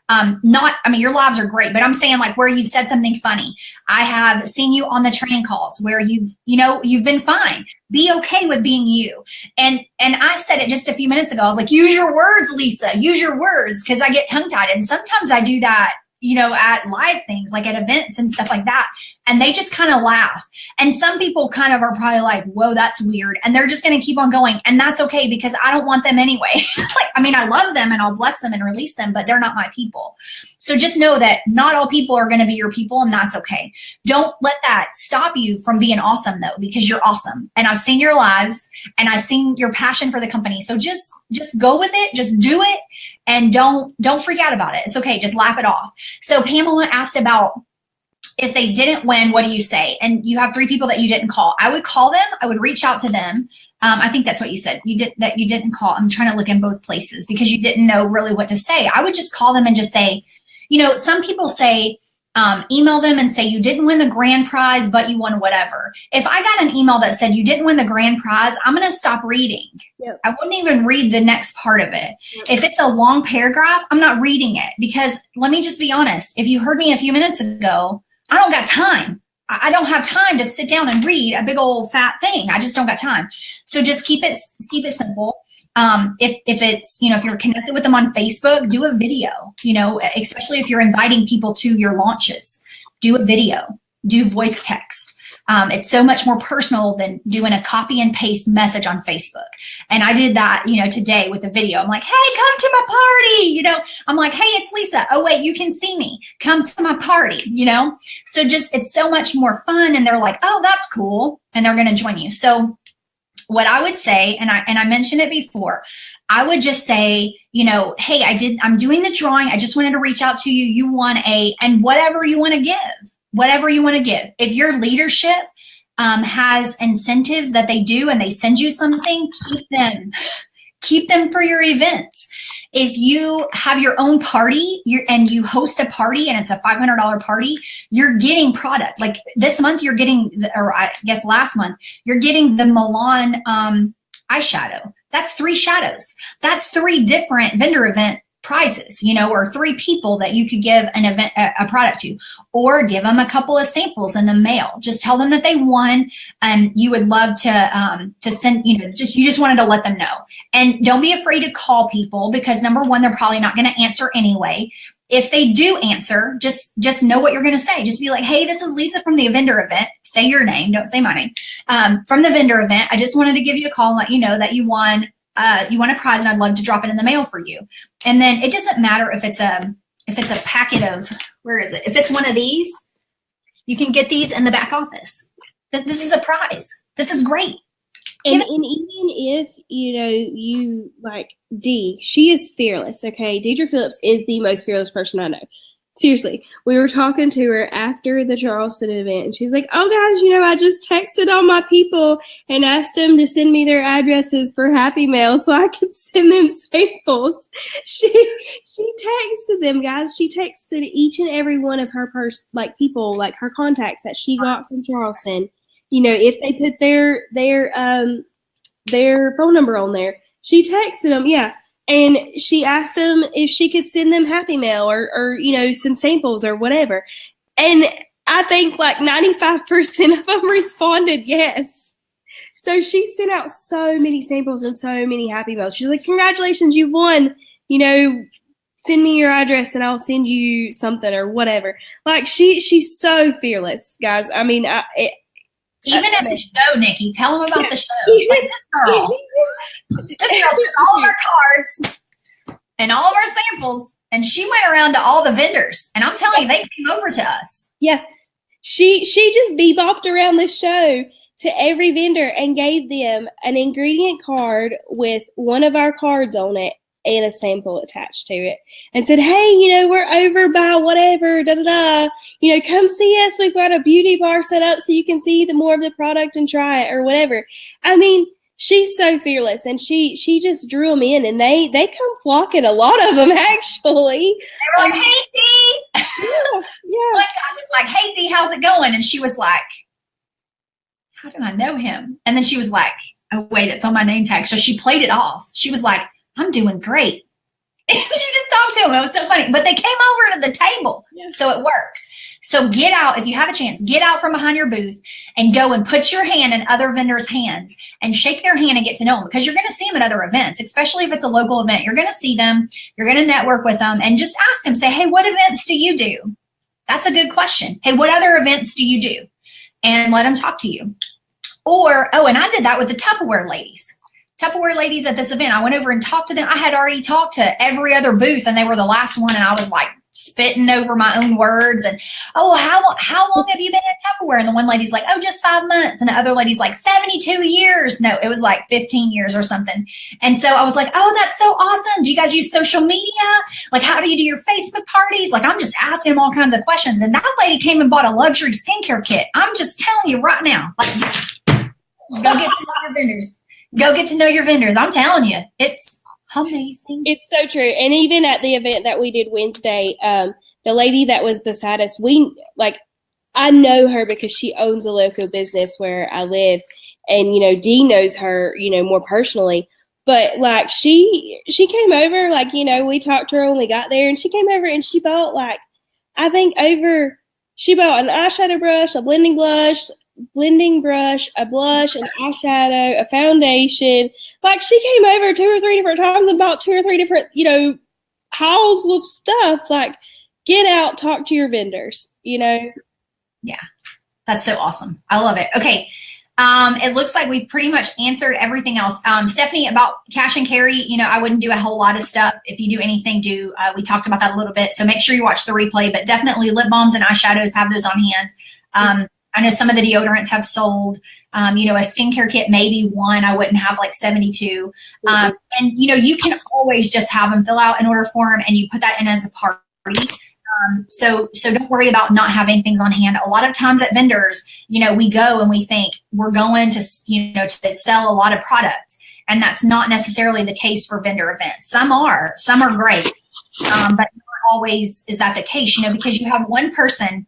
Your lives are great, but I'm saying like where you've said something funny. I have seen you on the training calls where you've been fine. Be okay with being you. And I said it just a few minutes ago. I was like, use your words, Lisa, use your words. Cause I get tongue tied. And sometimes I do that, at live things, like at events and stuff like that. And they just kind of laugh. And some people kind of are probably like, whoa, that's weird. And they're just going to keep on going. And that's okay, because I don't want them anyway. I love them and I'll bless them and release them, but they're not my people. So just know that not all people are going to be your people, and that's okay. Don't let that stop you from being awesome though, because you're awesome. And I've seen your lives and I've seen your passion for the company. So just go with it, just do it, and don't freak out about it. It's okay. Just laugh it off. So Pamela asked about, if they didn't win, what do you say? And you have 3 people that you didn't call. I would call them. I would reach out to them. I think that's what you said. You didn't call. I'm trying to look in both places because you didn't know really what to say. I would just call them and just say, some people say, email them and say you didn't win the grand prize, but you won whatever. If I got an email that said you didn't win the grand prize, I'm going to stop reading. Yep. I wouldn't even read the next part of it. Yep. If it's a long paragraph, I'm not reading it, because let me just be honest. If you heard me a few minutes ago, I don't got time. I don't have time to sit down and read a big old fat thing. I just don't got time. So just keep it simple. If it's, if you're connected with them on Facebook, do a video, especially if you're inviting people to your launches, do a video, do voice text. It's so much more personal than doing a copy and paste message on Facebook. And I did that, today with the video. I'm like, hey, come to my party. I'm like, hey, it's Lisa. Oh, wait, you can see me. Come to my party, So it's so much more fun. And they're like, oh, that's cool. And they're going to join you. So what I would say, and I mentioned it before, I would just say, hey, I'm doing the drawing. I just wanted to reach out to you. You won and whatever you want to give. Whatever you want to give. If your leadership has incentives that they do and they send you something, keep them for your events. If you have your own party and you host a party and it's a $500 party, you're getting product. Like this month you're getting, or I guess last month, you're getting the Milan eyeshadow. That's 3 shadows. That's 3 different vendor event prizes, or 3 people that you could give an event, a product to, or give them a couple of samples in the mail. Just tell them that they won, and you would love to send, you just wanted to let them know. And don't be afraid to call people, because number one, they're probably not going to answer anyway. If they do answer, just know what you're going to say. Just be like, hey, this is Lisa from the vendor event. Say your name. Don't say my name. From the vendor event, I just wanted to give you a call and let you know that you won a prize, and I'd love to drop it in the mail for you. And then it doesn't matter if it's a packet of, where is it? If it's one of these, you can get these in the back office. This is a prize. This is great. And even if, you like Dee, she is fearless. Okay. Deidre Phillips is the most fearless person I know. seriously, we were talking to her after the Charleston event, and she's like, "Oh, guys, I just texted all my people and asked them to send me their addresses for Happy Mail so I could send them samples." She texted them, guys. She texted each and every one of her people, like her contacts that she got from Charleston. If they put their phone number on there, she texted them, yeah. And she asked them if she could send them Happy Mail or some samples or whatever. And I think like 95% of them responded yes. So she sent out so many samples and so many Happy Mails. She's like, "Congratulations, you won. Send me your address and I'll send you something or whatever." Like she's so fearless, guys. I mean, even at the show, Nikki, tell them about the show. Like this girl took all of our cards and all of our samples, and she went around to all the vendors. And I'm telling you, they came over to us. Yeah, she just bebopped around the show to every vendor and gave them an ingredient card with one of our cards on it and a sample attached to it, and said, "Hey, we're over by whatever, da-da-da. Come see us. We've got a beauty bar set up so you can see the more of the product and try it," or whatever. I mean, she's so fearless, and she just drew them in, and they come flocking, a lot of them, actually. They were like, "Hey, Dee." Yeah. Like, I was like, "Hey, Dee, how's it going?" And she was like, "How do I know him?" And then she was like, "Oh, wait, it's on my name tag." So she played it off. She was like, "I'm doing great." She just talked to him. It was so funny. But they came over to the table. Yeah. So it works. So get out, if you have a chance, get out from behind your booth and go and put your hand in other vendors' hands and shake their hand and get to know them, because you're going to see them at other events, especially if it's a local event. You're going to see them. You're going to network with them and just ask them, say, "Hey, what events do you do?" That's a good question. "Hey, what other events do you do?" And let them talk to you. Or, and I did that with the Tupperware ladies. Tupperware ladies at this event. I went over and talked to them. I had already talked to every other booth, and they were the last one, and I was like spitting over my own words. And, "Oh, how long have you been at Tupperware?" And the one lady's like, "Oh, just 5 months." And the other lady's like, 72 years. No, it was like 15 years or something. And so I was like, "Oh, that's so awesome. Do you guys use social media? Like, how do you do your Facebook parties?" Like, I'm just asking them all kinds of questions. And that lady came and bought a luxury skincare kit. I'm just telling you right now, like, just go get to know your vendors. Go get to know your vendors. I'm telling you, it's amazing. It's so true. And even at the event that we did Wednesday, the lady that was beside us, I know her because she owns a local business where I live, and Dee knows her, more personally. But like she came over, we talked to her when we got there, and she came over and she bought she bought an eyeshadow brush, a blending brush, a blush, an eyeshadow, a foundation. Like, she came over 2 or 3 different times and bought 2 or 3 different, hauls with stuff. Like, get out, talk to your vendors, Yeah. That's so awesome. I love it. Okay. It looks like we've pretty much answered everything else. Stephanie, about cash and carry, I wouldn't do a whole lot of stuff. If you do anything, we talked about that a little bit. So make sure you watch the replay, but definitely lip balms and eyeshadows, have those on hand. I know some of the deodorants have sold, a skincare kit, maybe one. I wouldn't have like 72. And, you can always just have them fill out an order form, and you put that in as a party. So don't worry about not having things on hand. A lot of times at vendors, we go and we think we're going to, to sell a lot of product, and that's not necessarily the case for vendor events. Some are great, but not always is that the case, because you have one person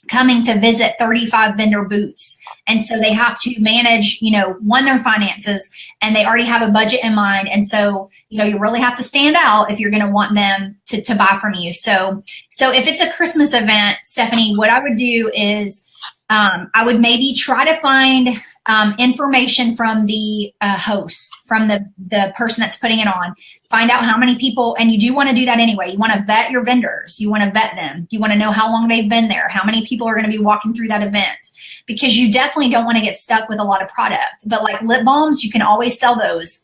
coming to visit 35 vendor booths. And so they have to manage, their finances, and they already have a budget in mind. And so, you really have to stand out if you're going to want them to buy from you. So if it's a Christmas event, Stephanie, what I would do is I would maybe try to find information from the host, from the person that's putting it on. Find out how many people, and you do want to do that anyway. You want to vet your vendors. You want to vet them. You want to know how long they've been there, how many people are going to be walking through that event, because you definitely don't want to get stuck with a lot of product. But like lip balms, you can always sell those.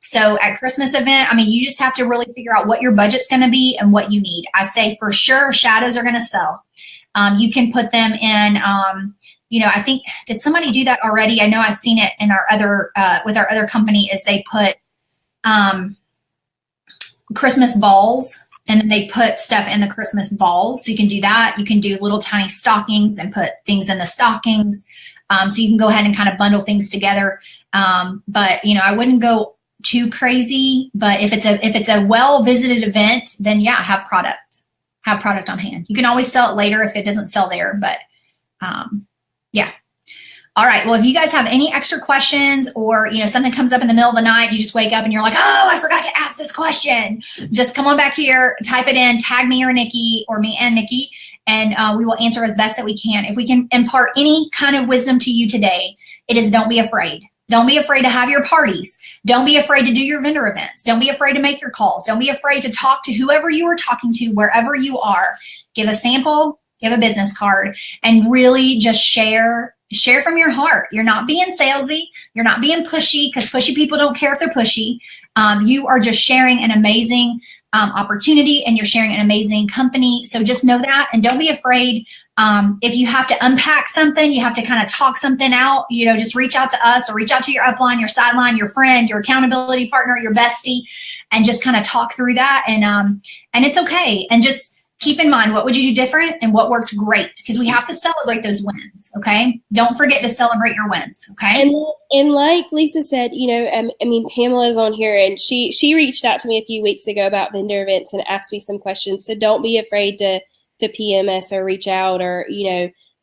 So at Christmas event, you just have to really figure out what your budget's going to be and what you need. I say for sure shadows are going to sell. You can put them in, I think, did somebody do that already? I know I've seen it in our other, with our other company, is they put Christmas balls And then they put stuff in the Christmas balls. So you can do that. You can do little tiny stockings and put things in the stockings. So you can go ahead and kind of bundle things together. But I wouldn't go too crazy. But if it's a well-visited event, then yeah, have product on hand. You can always sell it later if it doesn't sell there. But yeah. All right. Well, if you guys have any extra questions or, something comes up in the middle of the night, you just wake up and you're like, oh, I forgot to ask this question. Just come on back here, type it in, tag me or Nikki or me and Nikki, and we will answer as best that we can. If we can impart any kind of wisdom to you today, it is don't be afraid. Don't be afraid to have your parties. Don't be afraid to do your vendor events. Don't be afraid to make your calls. Don't be afraid to talk to whoever you are talking to, wherever you are. Give a sample, give a business card, and really just share from your heart. You're not being salesy. You're not being pushy, because pushy people don't care if they're pushy. You are just sharing an amazing opportunity, and you're sharing an amazing company. So just know that, and don't be afraid. If you have to unpack something, you have to kind of talk something out, just reach out to us or reach out to your upline, your sideline, your friend, your accountability partner, your bestie, and just kind of talk through that. And it's okay. And just keep in mind, what would you do different and what worked great? Because we have to celebrate those wins, okay? Don't forget to celebrate your wins, okay? And like Lisa said, Pamela's on here, and she reached out to me a few weeks ago about vendor events and asked me some questions. So don't be afraid to PM us or reach out, or,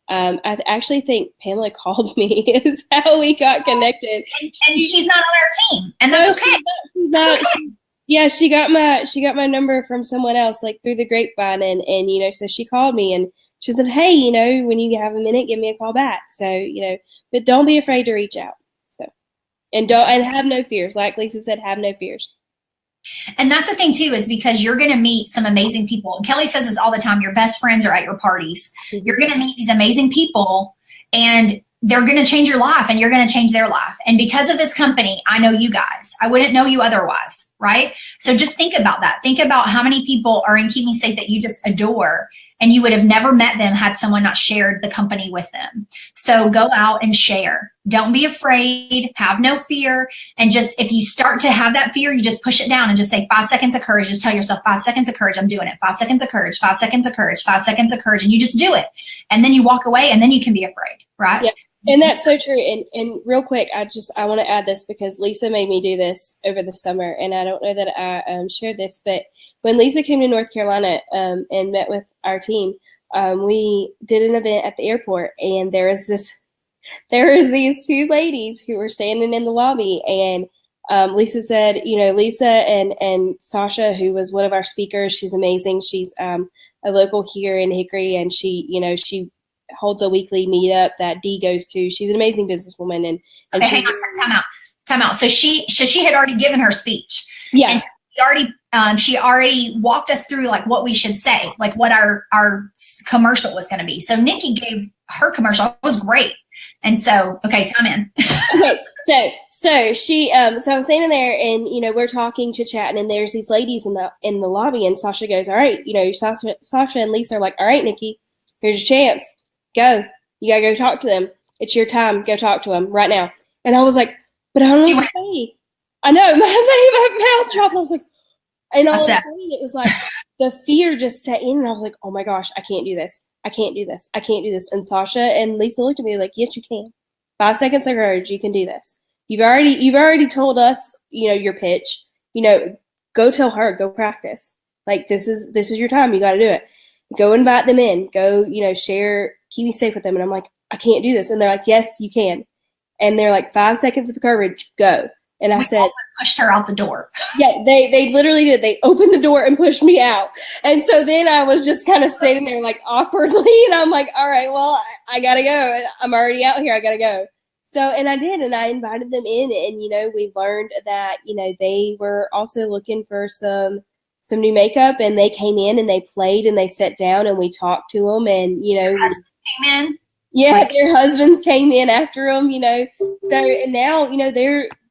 I actually think Pamela called me is how we got connected. And she's not on our team, and that's okay. She's not. Okay. Yeah, she got my number from someone else, like through the grapevine, and so she called me and she said, hey, when you have a minute, give me a call back. So, but don't be afraid to reach out. So, and have no fears. Like Lisa said, have no fears. And that's the thing too, is because you're going to meet some amazing people. And Kelly says this all the time. Your best friends are at your parties. Mm-hmm. You're going to meet these amazing people, and they're going to change your life, and you're going to change their life. And because of this company, I know you guys. I wouldn't know you otherwise, right? So just think about that. Think about how many people are in Keep Me Safe that you just adore, and you would have never met them had someone not shared the company with them. So go out and share. Don't be afraid. Have no fear. And just, if you start to have that fear, you just push it down and just say 5 seconds of courage. Just tell yourself 5 seconds of courage. I'm doing it. 5 seconds of courage, 5 seconds of courage, 5 seconds of courage. And you just do it. And then you walk away, and then you can be afraid, right? Yeah. And that's so true. And real quick, I want to add this because Lisa made me do this over the summer, and I don't know that I shared this, but when Lisa came to North Carolina and met with our team, we did an event at the airport, and there was these two ladies who were standing in the lobby, and Lisa said, Lisa and Sasha, who was one of our speakers, she's amazing. She's a local here in Hickory, and she holds a weekly meetup that Dee goes to. She's an amazing businesswoman. And okay, hang on, time out. So she had already given her speech. Yeah. And she already walked us through like what we should say, like what our commercial was going to be. So Nikki gave her commercial. It was great. And so, okay, time in. Okay, so she, so I'm standing there, and we're talking, chit-chatting, and there's these ladies in the lobby, and Sasha goes, all right, Sasha and Lisa are like, all right, Nikki, here's your chance. Go. You gotta go talk to them. It's your time. Go talk to them right now. And I was like, but I don't know what to say. I know. My mouth dropped. I was like, and all of a sudden it was like the fear just set in, and I was like, oh my gosh, I can't do this. I can't do this. I can't do this. And Sasha and Lisa looked at me like, yes, you can. 5 seconds of courage. You can do this. You've already told us, your pitch. Go tell her. Go practice. Like this is your time. You got to do it. Go invite them in. Go, share. Keep me safe with them. And I'm like, I can't do this. And they're like, yes, you can. And they're like, 5 seconds of courage, go. And I said, pushed her out the door. Yeah, they literally did. They opened the door and pushed me out. And so then I was just kind of sitting there like awkwardly. And I'm like, all right, well, I got to go. I'm already out here. I got to go. So, and I did. And I invited them in. And, we learned that, they were also looking for some new makeup, and they came in and they played and they sat down and we talked to them, and their husbands came in. Yeah, their husbands came in after them, So, and now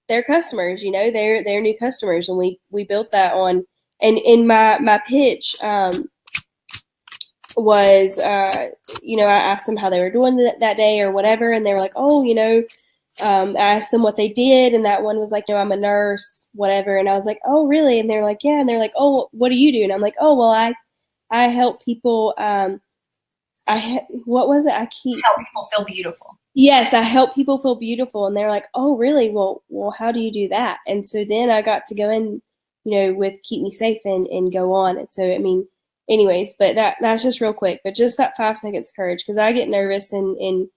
they're customers, they're new customers, and we built that on. And in my pitch was I asked them how they were doing that day or whatever, and they were like, oh, I asked them what they did, and that one was like, no, I'm a nurse, whatever. And I was like, oh, really? And they're like, yeah. And they're like, oh, what do you do? And I'm like, oh, well, I help people. What was it? Help people feel beautiful. Yes, I help people feel beautiful. And they're like, oh, really? Well, how do you do that? And so then I got to go in, with Keep Me Safe and go on. And so, I mean, anyways, but that's just real quick, but just that 5 seconds of courage, because I get nervous and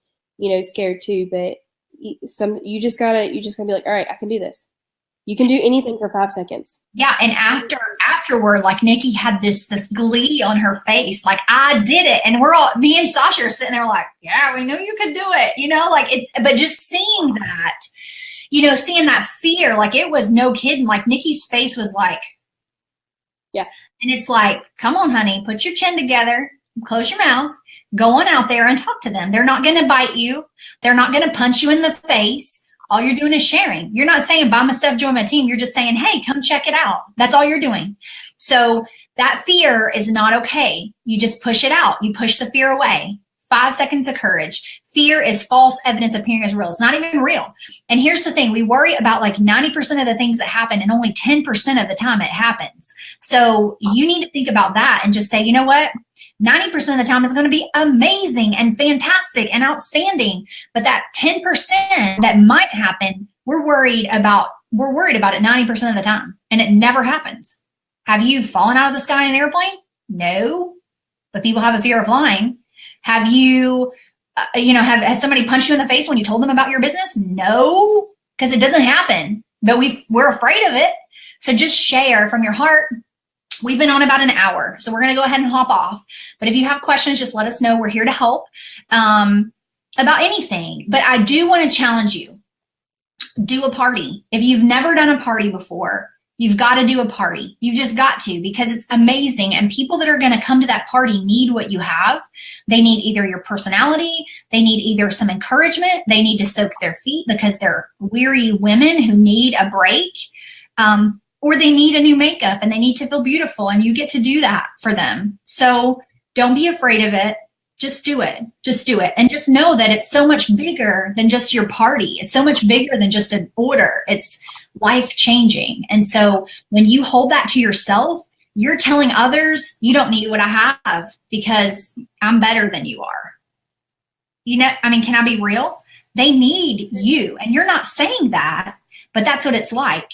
scared too. But you just gotta be like, all right, I can do this. You can do anything for 5 seconds. Yeah, and afterward, like Nikki had this glee on her face, like I did it, and me and Sasha are sitting there like, yeah, we knew you could do it, but just seeing that, seeing that fear, like it was no kidding, like Nikki's face was like, yeah, and it's like, come on, honey, put your chin together, close your mouth, go on out there and talk to them. They're not going to bite you, they're not going to punch you in the face. All you're doing is sharing. You're not saying, buy my stuff, join my team. You're just saying, hey, come check it out. That's all you're doing. So that fear is not okay. You just push it out. You push the fear away. 5 seconds of courage. Fear is false evidence appearing as real. It's not even real. And here's the thing. We worry about like 90% of the things that happen, and only 10% of the time it happens. So you need to think about that and just say, you know what? 90% of the time is going to be amazing and fantastic and outstanding. But that 10% that might happen, we're worried about it 90% of the time. And it never happens. Have you fallen out of the sky in an airplane? No. But people have a fear of flying. Have you, has somebody punched you in the face when you told them about your business? No, because it doesn't happen. But we're afraid of it. So just share from your heart. We've been on about an hour, so we're going to go ahead and hop off. But if you have questions, just let us know. We're here to help about anything. But I do want to challenge you. Do a party. If you've never done a party before, you've got to do a party. You've just got to, because it's amazing. And people that are going to come to that party need what you have. They need either your personality. They need either some encouragement. They need to soak their feet because they're weary women who need a break. Or they need a new makeup and they need to feel beautiful, and you get to do that for them. So don't be afraid of it. Just do it. Just do it. And just know that it's so much bigger than just your party. It's so much bigger than just an order. It's life-changing. And so when you hold that to yourself, you're telling others, you don't need what I have because I'm better than you are. Can I be real? They need you. And you're not saying that, but that's what it's like.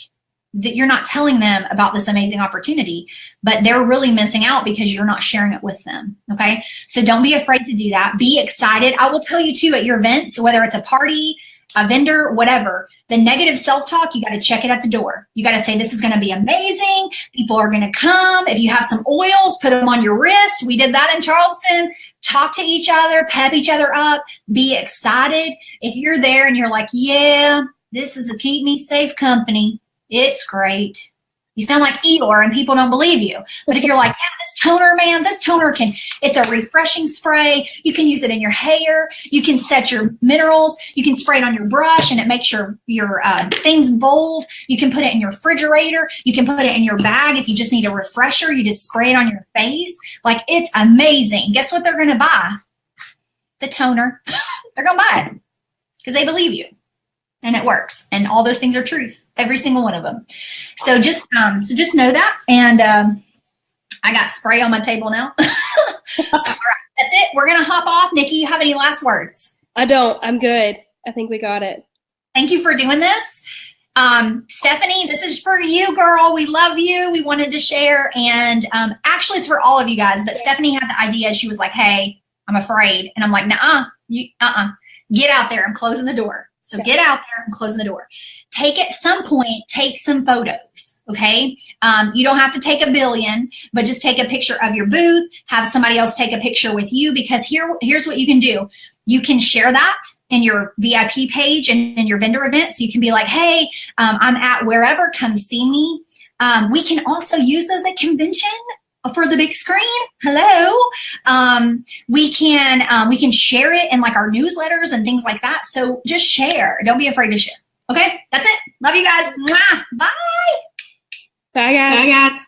That you're not telling them about this amazing opportunity, but they're really missing out because you're not sharing it with them. Okay. So don't be afraid to do that. Be excited. I will tell you too, at your events, whether it's a party, a vendor, whatever, the negative self-talk, you got to check it at the door. You got to say, this is going to be amazing. People are going to come. If you have some oils, put them on your wrist. We did that in Charleston. Talk to each other, pep each other up, be excited. If you're there and you're like, yeah, this is a Keep Me Safe company. It's great. You sound like Eeyore and people don't believe you. But if you're like, yeah, this toner, man, it's a refreshing spray. You can use it in your hair. You can set your minerals. You can spray it on your brush and it makes your things bold. You can put it in your refrigerator. You can put it in your bag. If you just need a refresher, you just spray it on your face. Like, it's amazing. Guess what they're going to buy? The toner. They're going to buy it because they believe you. And it works. And all those things are truth. Every single one of them. So just know that. And I got spray on my table now. All right, that's it. We're gonna hop off. Nikki, you have any last words? I don't. I'm good. I think we got it. Thank you for doing this. Stephanie, this is for you, girl. We love you. We wanted to share. And actually it's for all of you guys, but Stephanie had the idea. She was like, hey, I'm afraid. And I'm like, get out there. I'm closing the door. So get out there and closing the door. Take some photos, okay? You don't have to take a billion, but just take a picture of your booth, have somebody else take a picture with you, because here's what you can do. You can share that in your VIP page and in your vendor event. So you can be like, hey, I'm at wherever, come see me. We can also use those at convention for the big screen. Hello. We can share it in like our newsletters and things like that. So just share. Don't be afraid to share. Okay, that's it. Love you guys. Mwah. Bye. Bye guys. Bye guys.